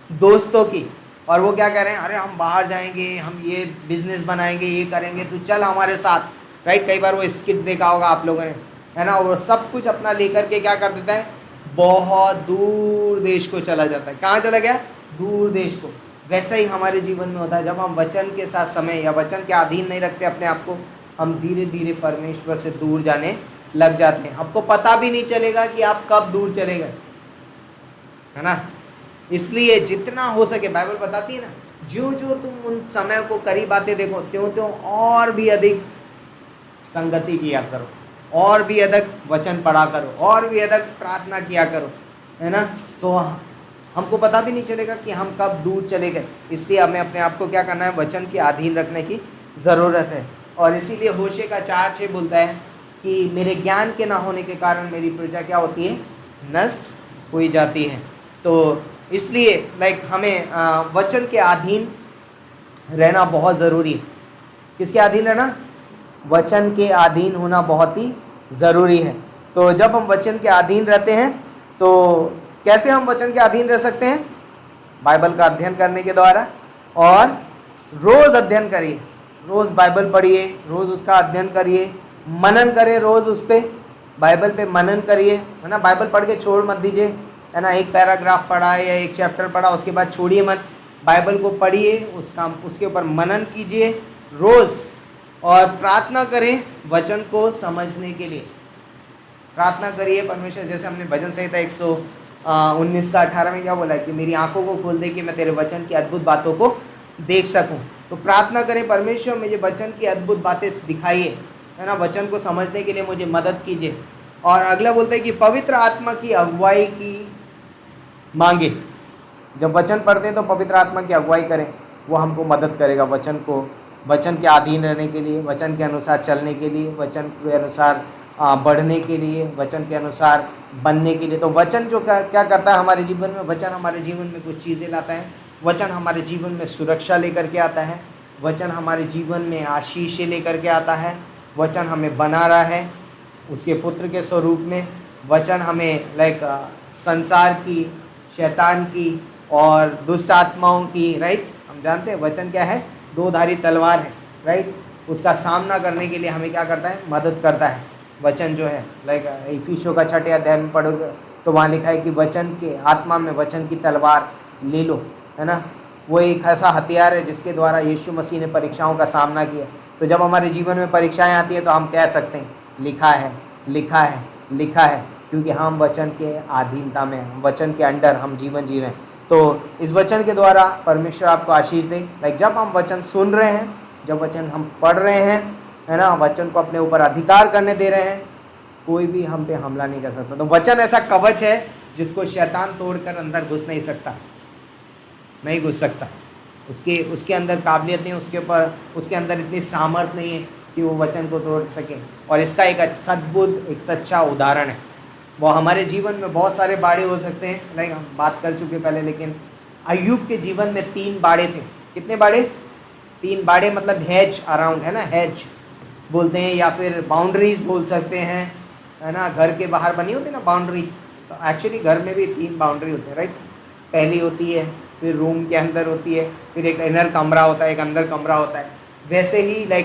दोस्तों की। और वो क्या कह रहे हैं? अरे हम बाहर जाएंगे, हम ये बिजनेस बनाएंगे, ये करेंगे, तो चल हमारे साथ, राइट। कई बार वो स्किट देखा होगा आप लोगों ने, है ना। वो सब कुछ अपना लेकर के क्या कर देता है? बहुत दूर देश को चला जाता है। कहाँ चला गया? दूर देश को। वैसा ही हमारे जीवन में होता है। जब हम वचन के साथ समय या वचन के अधीन नहीं रखते अपने आप को, हम धीरे धीरे परमेश्वर से दूर जाने लग जाते हैं। आपको पता भी नहीं चलेगा कि आप कब दूर चले गए, है ना। इसलिए जितना हो सके, बाइबल बताती है ना, जो जो तुम उन समय को करीब आते देखो, त्यों त्यों और भी अधिक संगति किया करो, और भी अधिक वचन पढ़ा करो, और भी अधिक प्रार्थना किया करो, है ना। तो हमको पता भी नहीं चलेगा कि हम कब दूर चले गए। इसलिए हमें अपने आप को क्या करना है? वचन के अधीन रखने की ज़रूरत है। और इसीलिए होशे का 4:6 बोलता है कि मेरे ज्ञान के ना होने के कारण मेरी प्रजा क्या होती है? नष्ट हुई जाती है। तो इसलिए हमें वचन के अधीन रहना बहुत ज़रूरी है। किसके अधीन रहना? वचन के अधीन होना बहुत ही ज़रूरी है। तो जब हम वचन के अधीन रहते हैं, तो कैसे हम वचन के अधीन रह सकते हैं? बाइबल का अध्ययन करने के द्वारा। और रोज़ अध्ययन करिए, रोज़ बाइबल पढ़िए, रोज़ उसका अध्ययन करिए, मनन करें, रोज़ उस पर बाइबल पे मनन करिए, है ना। बाइबल पढ़ के छोड़ मत दीजिए, है ना। एक पैराग्राफ पढ़ा या एक चैप्टर पढ़ा, उसके बाद छोड़िए मत। बाइबल को पढ़िए, उसके ऊपर मनन कीजिए रोज़। और प्रार्थना करें वचन को समझने के लिए। प्रार्थना करिए परमेश्वर, जैसे हमने भजन संहिता 119 का 18 में क्या बोला है कि मेरी आंखों को खोल दे कि मैं तेरे वचन की अद्भुत बातों को देख सकूं। तो प्रार्थना करें, परमेश्वर मुझे वचन की अद्भुत बातें दिखाइए, है ना। वचन को समझने के लिए मुझे मदद कीजिए। और अगला बोलते हैं कि पवित्र आत्मा की अगुवाई की मांगे। जब वचन पढ़ते हैं तो पवित्र आत्मा की अगुवाई करें, वो हमको मदद करेगा वचन के अधीन रहने के लिए, वचन के अनुसार चलने के लिए, वचन के अनुसार बढ़ने के लिए, वचन के अनुसार बनने के लिए। तो वचन जो क्या करता है हमारे जीवन में? वचन हमारे जीवन में कुछ चीज़ें लाता है। वचन हमारे जीवन में सुरक्षा लेकर के आता है। वचन हमारे जीवन में आशीष लेकर के आता है। वचन हमें बना रहा है उसके पुत्र के स्वरूप में। वचन हमें संसार की, शैतान की और दुष्ट आत्माओं की, राइट। हम जानते हैं वचन क्या है? दो-धारी तलवार है, राइट। उसका सामना करने के लिए हमें क्या करता है? मदद करता है वचन जो है। इफिसियों का 6 अध्याय में पढ़ोगे तो वहाँ लिखा है कि वचन के आत्मा में वचन की तलवार ले लो, है ना। वो एक ऐसा हथियार है जिसके द्वारा यीशु मसीह ने परीक्षाओं का सामना किया। तो जब हमारे जीवन में परीक्षाएं आती है तो हम कह सकते हैं लिखा है, लिखा है, लिखा है, क्योंकि हम वचन के अधीनता में हैं, वचन के अंडर हम जीवन जी रहे हैं। तो इस वचन के द्वारा परमेश्वर आपको आशीष दे। जब हम वचन सुन रहे हैं, जब वचन हम पढ़ रहे हैं, है ना, वचन को अपने ऊपर अधिकार करने दे रहे हैं, कोई भी हम पे हमला नहीं कर सकता। तो वचन ऐसा कवच है जिसको शैतान तोड़कर अंदर घुस नहीं सकता, नहीं घुस सकता। उसके अंदर काबिलियत नहीं, उसके अंदर इतनी सामर्थ नहीं है कि वो वचन को तोड़ सके। और इसका एक सद्बुद्ध, एक सच्चा उदाहरण है। वो हमारे जीवन में बहुत सारे बाड़े हो सकते हैं, हम बात कर चुके पहले, लेकिन अय्यूब के जीवन में 3 बाड़े थे। कितने बाड़े? 3 बाड़े, मतलब हेज अराउंड, है ना, हेज बोलते हैं, या फिर बाउंड्रीज बोल सकते हैं, है ना। घर के बाहर बनी होती है ना बाउंड्री, तो एक्चुअली घर में भी 3 बाउंड्री होते हैं, राइट। पहली होती है, फिर रूम के अंदर होती है, फिर एक इनर कमरा होता है, एक अंदर कमरा होता है। वैसे ही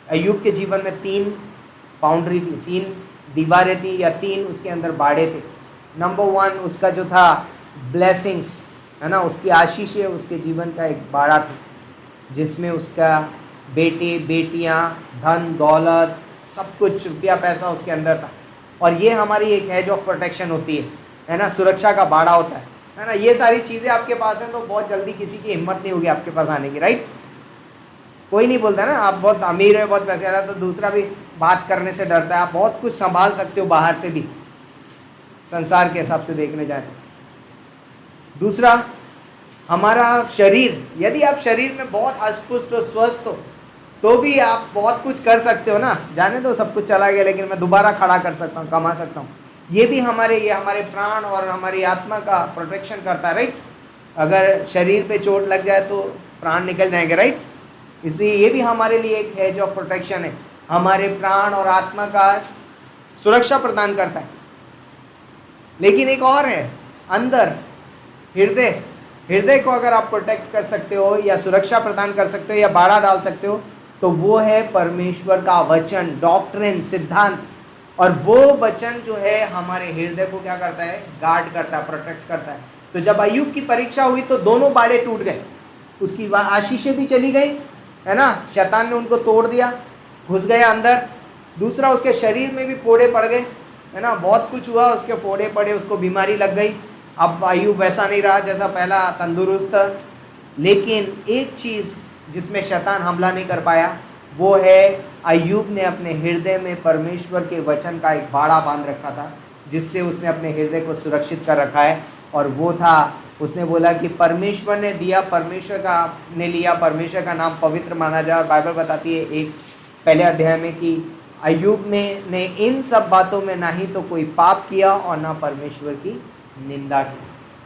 अय्यूब के जीवन में 3 बाउंड्री थी, 3 दीवारें थी, या 3 उसके अंदर बाड़े थे। नंबर 1 उसका जो था ब्लेसिंग्स, है ना, उसकी आशीष है, उसके जीवन का एक बाड़ा था जिसमें उसका बेटे बेटियां, धन दौलत, सब कुछ, रुपया पैसा उसके अंदर था। और ये हमारी एक एज ऑफ प्रोटेक्शन होती है ना, सुरक्षा का बाड़ा होता है ना। ये सारी चीज़ें आपके पास हैं तो बहुत जल्दी किसी की हिम्मत नहीं होगी आपके पास आने की, राइट। कोई नहीं बोलता ना आप बहुत अमीर है, बहुत पैसे आ रहा है, तो दूसरा भी बात करने से डरता है। आप बहुत कुछ संभाल सकते हो बाहर से भी, संसार के हिसाब से देखने जाए तो। दूसरा, हमारा शरीर, यदि आप शरीर में बहुत हष्ट-पुष्ट और स्वस्थ हो तो भी आप बहुत कुछ कर सकते हो ना। जाने दो सब कुछ चला गया, लेकिन मैं दोबारा खड़ा कर सकता हूँ, कमा सकता हूँ। ये भी हमारे प्राण और हमारी आत्मा का प्रोटेक्शन करता है, राइट। अगर शरीर पे चोट लग जाए तो प्राण निकल जाएंगे, राइट। इसलिए ये भी हमारे लिए एक हेज ऑफ प्रोटेक्शन है। हमारे प्राण और आत्मा का सुरक्षा प्रदान करता है। लेकिन एक और है, अंदर हृदय, हृदय को अगर आप प्रोटेक्ट कर सकते हो या सुरक्षा प्रदान कर सकते हो या बाड़ा डाल सकते हो, तो वो है परमेश्वर का वचन, डॉक्ट्रिन, सिद्धांत। और वो वचन जो है हमारे हृदय को क्या करता है, गार्ड करता है, प्रोटेक्ट करता है। तो जब अय्यूब की परीक्षा हुई तो दोनों बाड़े टूट गए, उसकी आशीषें भी चली गई, है ना, शैतान ने उनको तोड़ दिया, घुस गया अंदर। दूसरा, उसके शरीर में भी फोड़े पड़ गए, है ना, बहुत कुछ हुआ, उसके फोड़े पड़े, उसको बीमारी लग गई। अब अय्यूब वैसा नहीं रहा जैसा पहला तंदुरुस्त था। लेकिन एक चीज़ जिसमें शैतान हमला नहीं कर पाया, वो है अय्यूब ने अपने हृदय में परमेश्वर के वचन का एक बाड़ा बांध रखा था, जिससे उसने अपने हृदय को सुरक्षित कर रखा है। और वो था, उसने बोला कि परमेश्वर ने दिया, परमेश्वर का ने लिया, परमेश्वर का नाम पवित्र माना जाए। और बाइबल बताती है एक पहले अध्याय में कि अय्यूब ने इन सब बातों में ना ही तो कोई पाप किया और ना परमेश्वर की निंदा की।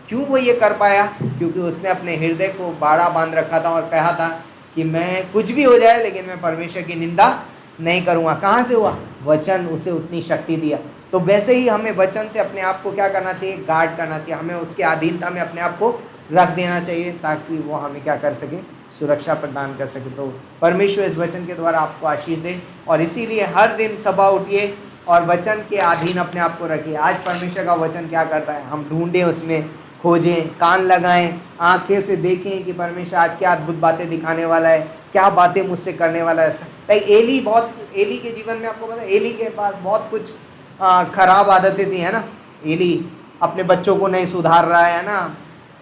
क्यों वो ये कर पाया? क्योंकि उसने अपने हृदय को बाड़ा बांध रखा था और कहा था कि मैं कुछ भी हो जाए लेकिन मैं परमेश्वर की निंदा नहीं करूँगा। कहाँ से हुआ? वचन उसे उतनी शक्ति दिया। तो वैसे ही हमें वचन से अपने आप को क्या करना चाहिए? गार्ड करना चाहिए। हमें उसके अधीनता में अपने आप को रख देना चाहिए ताकि वो हमें क्या कर सके? सुरक्षा प्रदान कर सके। तो परमेश्वर इस वचन के द्वारा आपको आशीष दे, और इसीलिए हर दिन सुबह उठिए और वचन के अधीन अपने आप को रखिए। आज परमेश्वर का वचन क्या करता है, हम ढूंढें, उसमें खोजें, कान लगाएं, आंखें से देखें कि परमेश्वर आज क्या अद्भुत बातें दिखाने वाला है, क्या बातें मुझसे करने वाला है। कई एली के जीवन में आपको पता है, एली के पास बहुत कुछ खराब आदतें थी, है ना। एली अपने बच्चों को नहीं सुधार रहा है ना,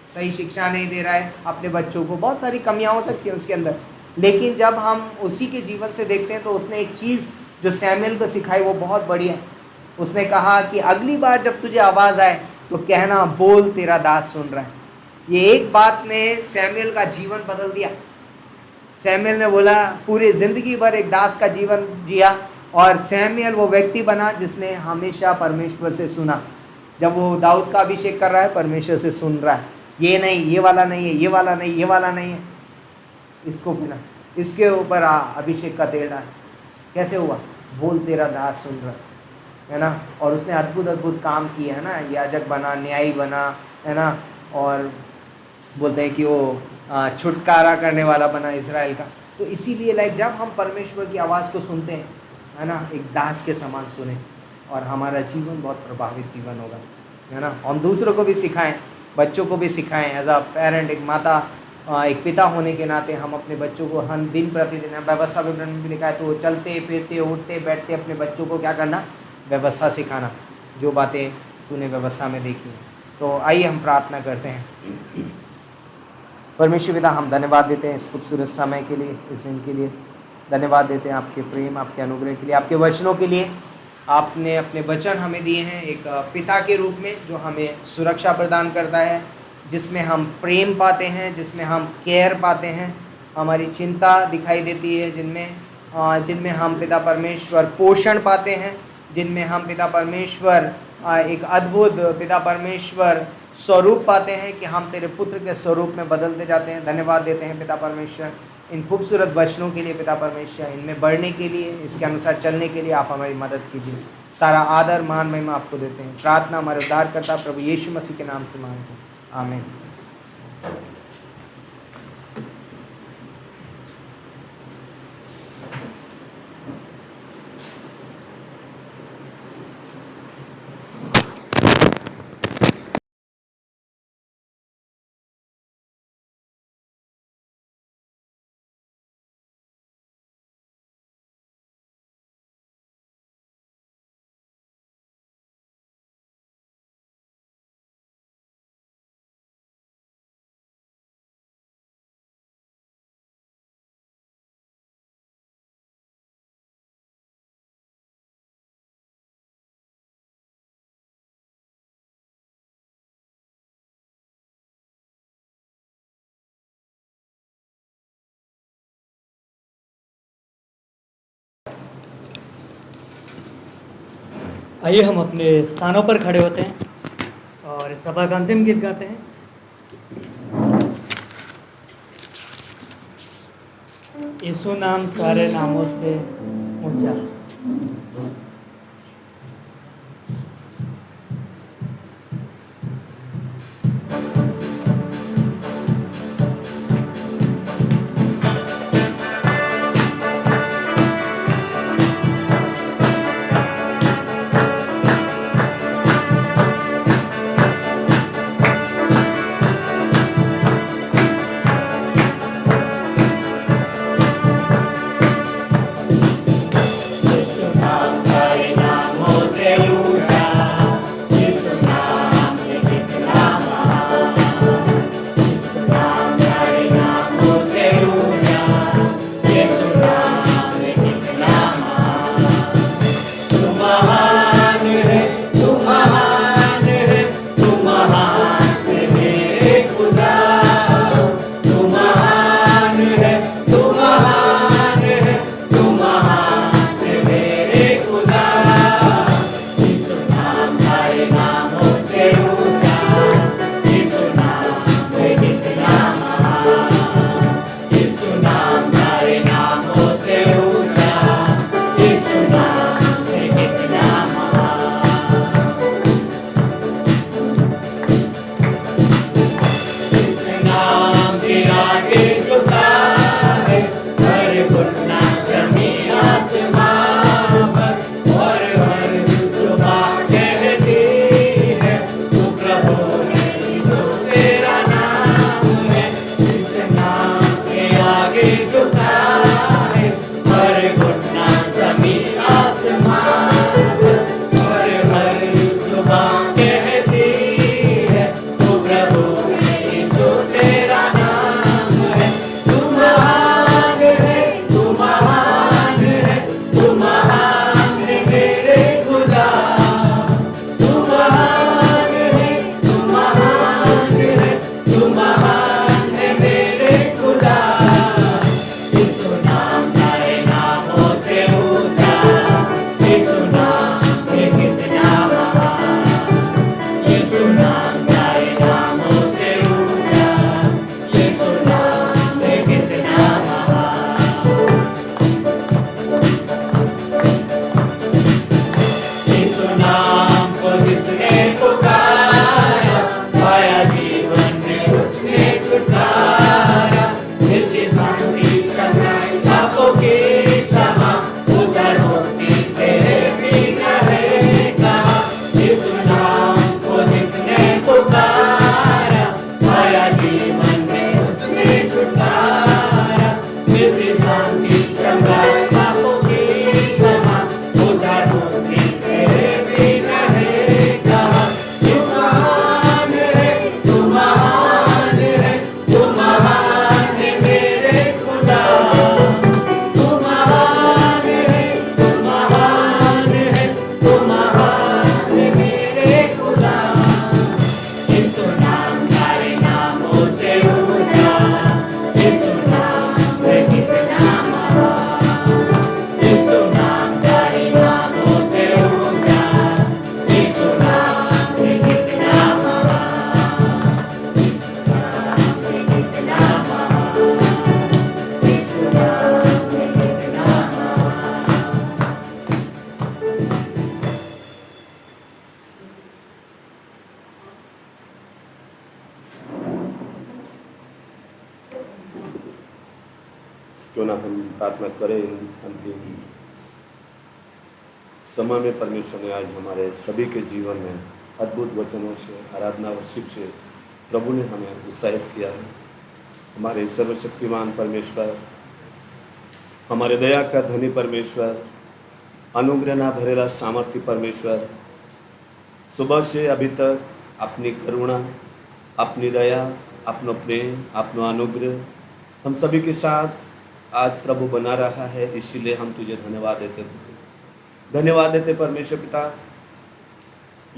सही शिक्षा नहीं दे रहा है अपने बच्चों को, बहुत सारी कमियां हो सकती हैं उसके अंदर। लेकिन जब हम उसी के जीवन से देखते हैं तो उसने एक चीज़ जो सैमुएल को सिखाई वो बहुत बढ़िया है। उसने कहा कि अगली बार जब तुझे आवाज़ आए तो कहना, बोल तेरा दास सुन रहा है। ये एक बात ने सैमुएल का जीवन बदल दिया। सैमुएल ने बोला, पूरी ज़िंदगी भर एक दास का जीवन जिया, और सैमुएल वो व्यक्ति बना जिसने हमेशा परमेश्वर से सुना। जब वो दाऊद का अभिषेक कर रहा है, परमेश्वर से सुन रहा है, ये नहीं, ये वाला नहीं है, ये वाला नहीं, ये वाला नहीं है, इसको बिना, इसके ऊपर अभिषेक का तेल डाल। कैसे हुआ? बोल तेरा दास सुन रहा है ना। और उसने अद्भुत अद्भुत काम किए, है ना। याजक बना, न्यायी बना, है ना। और बोलते हैं कि वो छुटकारा करने वाला बना इज़राइल का। तो इसीलिए जब हम परमेश्वर की आवाज़ को सुनते हैं, है ना, एक दास के समान सुने, और हमारा जीवन बहुत प्रभावित जीवन होगा, है ना। हम दूसरों को भी सिखाएं, बच्चों को भी सिखाएं। एज अ पेरेंट, एक माता, एक पिता होने के नाते हम अपने बच्चों को हम दिन प्रतिदिन, व्यवस्था विवरण में भी लिखा है, तो चलते फिरते उठते बैठते अपने बच्चों को क्या करना? व्यवस्था सिखाना, जो बातें तूने व्यवस्था में देखी। तो आइए हम प्रार्थना करते हैं। परमेश्वर पिता, हम धन्यवाद देते हैं इस खूबसूरत समय के लिए, इस दिन के लिए धन्यवाद देते हैं, आपके प्रेम, आपके अनुग्रह के लिए, आपके वचनों के लिए। आपने अपने वचन हमें दिए हैं एक पिता के रूप में, जो हमें सुरक्षा प्रदान करता है, जिसमें हम प्रेम पाते हैं, जिसमें हम केयर पाते हैं, हमारी चिंता दिखाई देती है, जिनमें हम पिता परमेश्वर पोषण पाते हैं, जिनमें हम पिता परमेश्वर एक अद्भुत पिता परमेश्वर स्वरूप पाते हैं कि हम तेरे पुत्र के स्वरूप में बदलते जाते हैं। धन्यवाद देते हैं पिता परमेश्वर इन खूबसूरत वचनों के लिए। पिता परमेश्वर, इनमें बढ़ने के लिए, इसके अनुसार चलने के लिए आप हमारी मदद कीजिए। सारा आदर, मान, महिमा आपको देते हैं। प्रार्थना हमारे उद्धारकर्ता प्रभु यीशु मसीह के नाम से मांगते हैं, आमीन। आइए हम अपने स्थानों पर खड़े होते हैं और इस सभा का अंतिम गीत गाते हैं। यीशु नाम सारे नामों से उठ जा। क्यों ना हम प्रार्थना करें इन अंतिम समय में। परमेश्वर ने आज हमारे सभी के जीवन में अद्भुत वचनों से, आराधना और शिव से प्रभु ने हमें उत्साहित किया है। हमारे सर्वशक्तिमान परमेश्वर, हमारे दया का धनी परमेश्वर, अनुग्रह ना भरेला सामर्थ्य परमेश्वर, सुबह से अभी तक अपनी करुणा, अपनी दया, अपना प्रेम, अपना अनुग्रह हम सभी के साथ आज प्रभु बना रहा है। इसीलिए हम तुझे धन्यवाद देते धन्यवाद देते परमेश्वर पिता।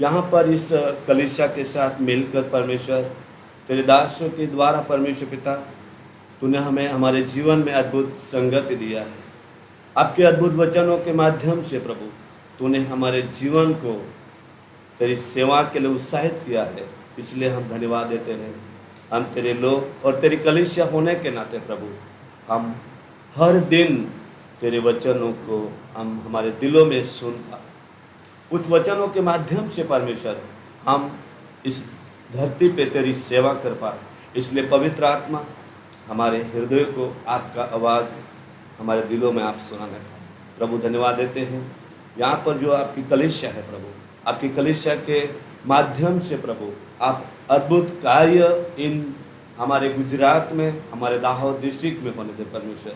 यहाँ पर इस कलीसिया के साथ मिलकर परमेश्वर तेरे दासों के द्वारा परमेश्वर पिता तूने हमें हमारे जीवन में अद्भुत संगति दिया है। आपके अद्भुत वचनों के माध्यम से प्रभु तूने हमारे जीवन को तेरी सेवा के लिए उत्साहित किया है। इसलिए हम धन्यवाद देते हैं। हम तेरे लोग और तेरी कलीसिया होने के नाते प्रभु हम हर दिन तेरे वचनों को हम हमारे दिलों में सुन पाए। उस वचनों के माध्यम से परमेश्वर हम इस धरती पे तेरी सेवा कर पाए। इसलिए पवित्र आत्मा हमारे हृदय को आपका आवाज़ हमारे दिलों में आप सुनाने पाए। प्रभु धन्यवाद देते हैं यहाँ पर जो आपकी कलीसिया है प्रभु, आपकी कलीसिया के माध्यम से प्रभु आप अद्भुत कार्य इन हमारे गुजरात में, हमारे दाहोद डिस्ट्रिक्ट में होने दे परमेश्वर।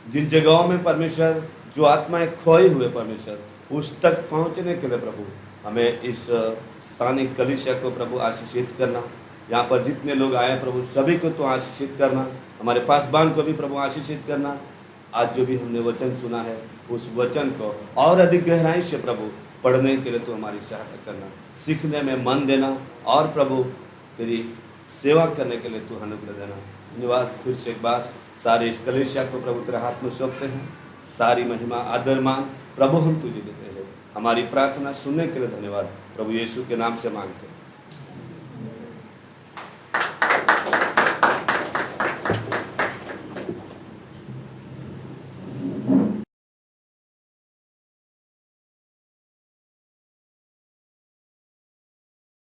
जिन जगहों में परमेश्वर जो आत्माएं खोए हुए परमेश्वर, उस तक पहुंचने के लिए प्रभु हमें इस स्थानिक कलीसिया को प्रभु आशीषित करना। यहाँ पर जितने लोग आए प्रभु सभी को तो आशीषित करना, हमारे पासबान को भी प्रभु आशीषित करना। आज जो भी हमने वचन सुना है उस वचन को और अधिक गहराई से प्रभु पढ़ने के लिए तो हमारी सहायता करना, सीखने में मन देना और प्रभु तेरी सेवा करने के लिए तू अनुग्रह देना। धन्यवाद। फिर से एक बार सारे इस कलीसिया को प्रभु तेरे हाथ में सौंपते हैं। सारी महिमा आदर मान प्रभु हम तुझे देते हैं। हमारी प्रार्थना सुनने के लिए धन्यवाद। प्रभु यीशु के नाम से मांगते हैं।